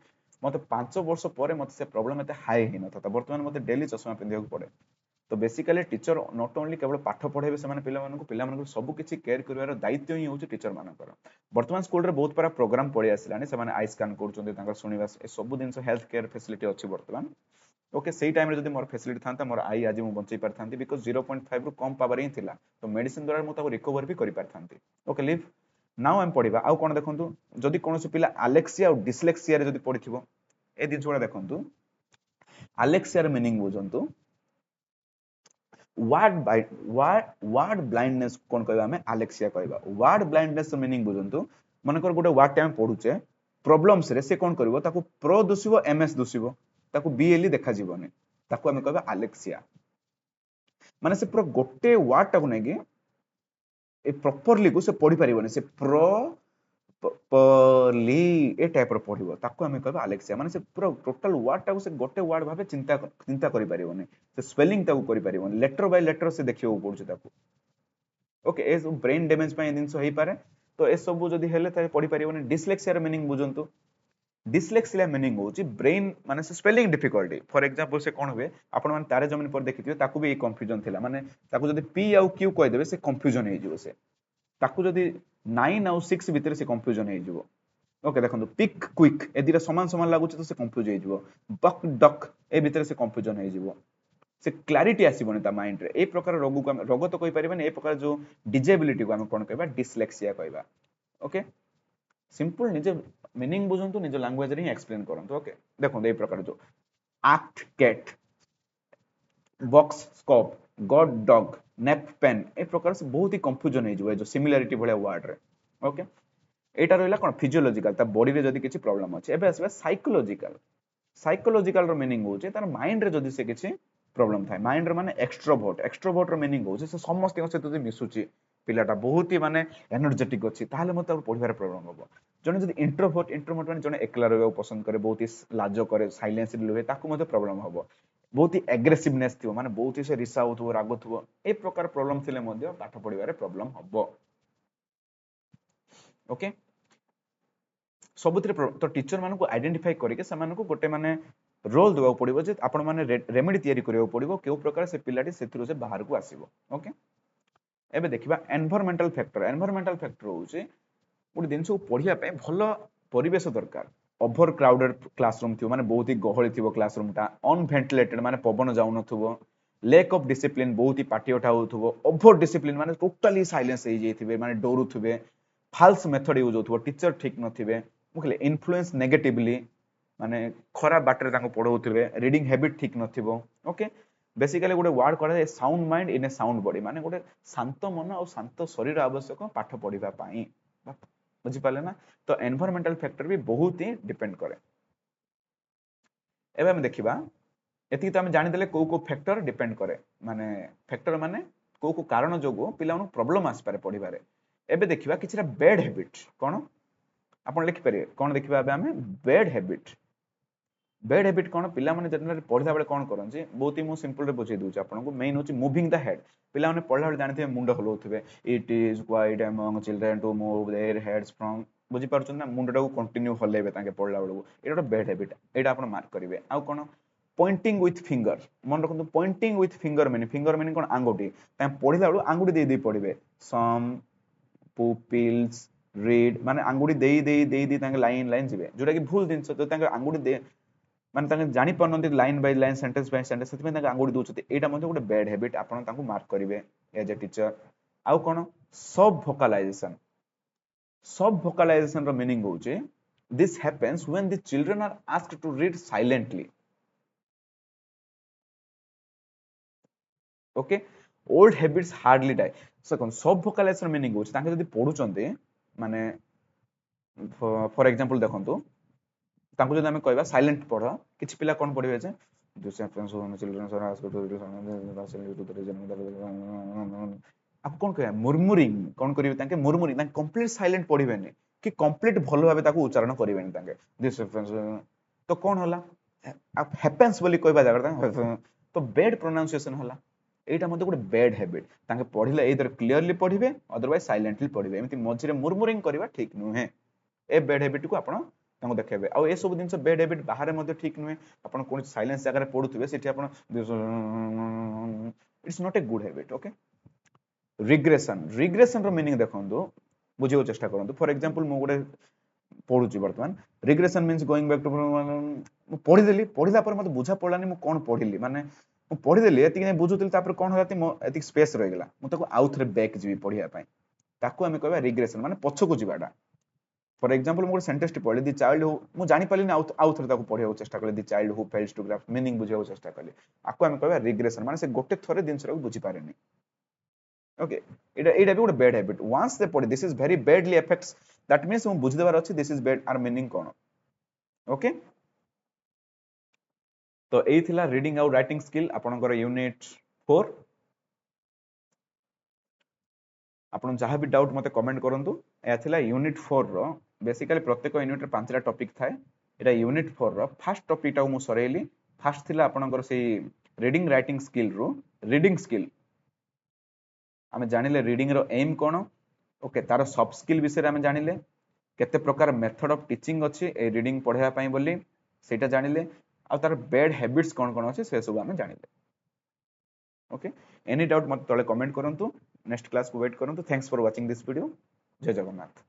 मते 5 वर्ष परे मते से प्रॉब्लम एते हाई हि नथा। वर्तमान मते डेली चश्मा पिंधिया पड़े। तो बेसिकली टीचर नॉट ओनली केवल पाठ पढ़ेबे से माने पिला मानकु सब किछि केयर करिवार दायित्व ही होछि टीचर मानकर। वर्तमान स्कूल रे बहुत सारा प्रोग्राम पड़ी आसिलानी, से माने आई स्कैन करछन्ते, तांकर सुनिबा ए सब दिन हेल्थ केयर फैसिलिटी अछि वर्तमान। ओके, सेही टाइम रे जदि मोर फैसिलिटी थांता, मोर आई आज मु बंचै परथांती, बिकॉज़ 0.5 रु कम पावर ही थिला। तो मेडिसिन द्वारा मु ताको रिकवर भी करि परथांती। ओके, लिव नाउ हम पढिबा आउ कोन देखंतु। जदि कोनोसी पिला अलेक्सिया और डिस्लेक्सिया रे जदि पढिथिबो, ए दिन जोडा देखंतु। अलेक्सिया रे मीनिंग बुझंतु, वार्ड ब्लाइंडनेस कौन कहबा हमें अलेक्सिया कहबा वार्ड ब्लाइंडनेस मीनिंग बुझंतु मनकर गोटे वार्ड टाइम पढुचे प्रॉब्लम्स रे से कौन करिवो ताकू प्रो दुसिबो एमएस दुसिबो ताकू बीएलई देखा जीवनी ताकू हमें कहबा अलेक्सिया माने से पूरा गोटे वार्ड टाकू नै कि ए प्रॉपरली को से पढ़ी परिबने से प्रो पली ए टाइप रो पढ़िबो ताकू हमें कहबा अलेक्सिया माने से पूरा टोटल वर्ड टाकू से गोटे वर्ड भाबे चिंता चिंता करि परिबने से स्पेलिंग ताकू करि परिबने लेटर बाय लेटर से देखियो पड़छ ताकू ओके ए सब ब्रेन डैमेज पय दिन सो हेई पारे तो ए सब जदी हेले त पढ़ी परिबने डिसलेक्सिया रो मीनिंग बुझंतु डिसलेक्सिया मीनिंग होची ब्रेन माने से स्पेलिंग डिफिकल्टी फॉर एग्जांपल से कोन होबे आपण माने तारे जमीन पर देखिथियो ताकू भी कंफ्यूजन थिला माने ताकू जदी पी आउ क्यू कहि देबे से कंफ्यूजन हे जिवो से ताकू जदी 9 आउ 6 भीतर से कंफ्यूजन हे जिवो ओके देखो पिक क्विक ए दिरा समान समान लागुच तो से कंफ्यूज हे जिवो बक डक ए भीतर से कंफ्यूजन हे जिवो से क्लैरिटी आसीबोनी ता माइंड रे ए प्रकार रोग को रोग तो कहि परिबे ए प्रकार जो डिजेबिलिटी को हम कोन कहबा डिसलेक्सिया कहबा ओके सिंपल निजे मीनिंग बुझंतु निजे लैंग्वेज रे एक्सप्लेन करंतु ओके देखो ए प्रकार जो act cat box scope god dog nap pen ए प्रकार से बहुत ही कंफ्यूजन हे जो सिमिलरिटी भले वर्ड रे ओके एटा रहला कोन फिजियोलॉजिकल ता बॉडी रे जदी किछि प्रॉब्लम अछि एबे आसीबा साइकोलॉजिकल साइकोलॉजिकल रो मीनिंग होचे तार माइंड रे जदी से किछि प्रॉब्लम थाए माइंड रे माने एक्सट्रोवर्ट रो मीनिंग होचे से समस्त के सहित मिसुची पिलाटा बहुत ही माने एनर्जेटिक अछि ताहले मते पढिबार प्रॉब्लम होबो जने जदी इंट्रोवर्ट माने जने एकला रहबा पसंद करे बहुत ही लाजो करे साइलेंस रुहे ताकू मते प्रॉब्लम होबो बहुत ही एग्रेसिवनेस थियो माने बहुत ही से रिसा होथो रागो थो ए प्रकार प्रॉब्लम थिले मते पाठ पढिबारे प्रॉब्लम होबो ओके सबुतिर तो टीचर मान को आइडेंटिफाई करके से मान को गोटे माने रोल देवा पड़िबो जे आपण माने रेमेडी तयारी करियो पड़िबो केउ प्रकार से पिलाटी सेथिरो से बाहर को आसीबो ओके एबे देखिबा एनवायरमेंटल फैक्टर होउचे गोटे दिन को पढ़िया पे भलो परिवेश दरकार ओवर क्राउडेड क्लासरूम थियो माने बहुत ही गहली थियो क्लासरूम ता अनवेंटिलेटेड माने पवन जाउ नथुबो लैक ऑफ डिसिप्लिन बहुत ही पाटी उठा होथुबो ओवर डिसिप्लिन माने टोटली साइलेंस हे जेथिबे माने डरुथुबे फाल्स मेथड यूज होथुबो टीचर ठीक नथिबे मुखले इन्फ्लुएंस नेगेटिवली माने खराब बाटर ताको पढौथिबे रीडिंग हैबिट ठीक नथिबो ओके बेसिकली गोटे वर्ड करे sound mind in A sound body माने गोटे शांत मन और शांत शरीर आवश्यक पाठ पढिबा पाई बुझि पाले ना तो एनवायरमेंटल फैक्टर भी बहुत ही डिपेंड करे एबे हम देखिबा एति तो हम जानि देले को फैक्टर डिपेंड करे माने को कारण जोगो पिला प्रॉब्लम आस पारे पढिबारे एबे देखिबा किछरा बैड हैबिट कोन आपण लिखि परिए कोन देखिबा एबे हमें बैड हैबिट कोन पिला माने जनरल पढिला बेले कोन करन जे बहुत ही मो सिंपल रे बुझे दूछ आपन को मेन होची मूविंग द हेड पिला माने पढला बेले जानिथे मुंड हलोथबे it is quite among children to move their heads from बुझी पारछन ना मुंडटा को कंटिन्यू हलेबे ताके पढला बेले एटा बैड हैबिट एटा आपण मार्क करिवे आ कोन पॉइंटिंग विथ फिंगर मन रखु पॉइंटिंग विथ फिंगर मीनिंग कोन आंगुठी ता पढिला बेले आंगुठी दे दे पढिबे सम पुपिल्स रीड माने आंगुठी दे ताके लाइन जिवे जोटा कि भूल दिन तो ताके आंगुठी दे माने ताके जानि पनंती line by line sentence by sentence सेति ताके आंगुठी दोचते एटा मध्ये गोटे बैड हैबिट आपण ताको मार्क करिवे एज ए टीचर आउ कोन सब वोकलाइजेशन रो मीनिंग होचे this happens when the children are asked to read silently okay old habits hardly die subvocalisation meaning होचे ताके जदी पढुचंते माने फॉर एग्जांपल देखंतु तांको जदी हमें कहबा साइलेंट पढ किछ पिला कोन पढिबे जे this happens when children are asked to read silently आप कोन कहया मुरमुरिंग कोन करिवे ताके मुरमुरिंग ताके कंप्लीट साइलेंट पढिबेनी कि कंप्लीट भलो भाबे ताको उच्चारण करिवेनी ताके दिस हैपेंस तो कोन होला आप हैपेंस बोली कहबा जागर तो बैड प्रोनाउंसिएशन होला एटा मध्ये गोटे बैड हैबिट ताके पढिले इधर क्लियरली पढिबे अदरवाइज साइलेंटली पढिबे एमिति मझिरे मुरमुरिंग करबा ठीक नुहे ए बैड हैबिट को आपण ताको देखेबे आ ए सब दिनस बैड हैबिट बाहर मध्ये ठीक नुहे आपण कोन साइलेंस जगह रे पढुथबे सेठी आपण it's not a good habit okay regression रो मीनिंग देखंदो बुझियो चेष्टा करंदो फॉर एग्जांपल मो गोटे पढुची वर्तमान regression means going back to पढि देली पढिला पर मते बुझा पड़लानी मु कोन पढिली माने मु पढि देली एति नै बुझुतली तापर कोन होलाती मो एति स्पेस रह गेला मु ताको आउ थरे बैक जीवी पढिया पई ताको हमें कहबा रिग्रेशन माने पछको जीवाडा फॉर एग्जांपल मोर सेंटेंस टी पढ़ी दी चाइल्ड हु मु जानि पाली ना आउ थरे ताको पढ़िया चेष्टा कले the child who fails to grasp meaning बुझिया चेष्टा कले आको हम कहबा रिग्रेशन माने से गोटे थरे दिन को बुझी पारेनी ओके एटा भी गोटे बैड हैबिट वंस दे पढ़ी this is very badly effects that means मु बुझी देबार अछि दिस इज बैड आर मीनिंग कोन ओके तो एई थिला रीडिंग आउ राइटिंग स्किल आपनकर यूनिट 4 आपन जहाँ भी डाउट मते कमेंट करंतु या थिला यूनिट 4 रो बेसिकली प्रत्येक यूनिट रे पांचटा टॉपिक थाए एटा यूनिट 4 रो फर्स्ट टॉपिक टा मु सरेली फर्स्ट थिला आपनकर से रीडिंग राइटिंग स्किल रो रीडिंग स्किल आमे जानिले रीडिंग रो एम कोन ओके तार सॉफ्ट स्किल विषय आमे जानिले केते प्रकार मेथड ऑफ टीचिंग अछि ए रीडिंग पढाया पई बोली सेटा जानिले आ तार बैड हैबिट्स कोन कोन अछि से सब आमे जानिले ओके एनी डाउट मत तळे कमेंट करंतु नेक्स्ट क्लास को वेट करंतु thanks for watching this video जय जगन्नाथ।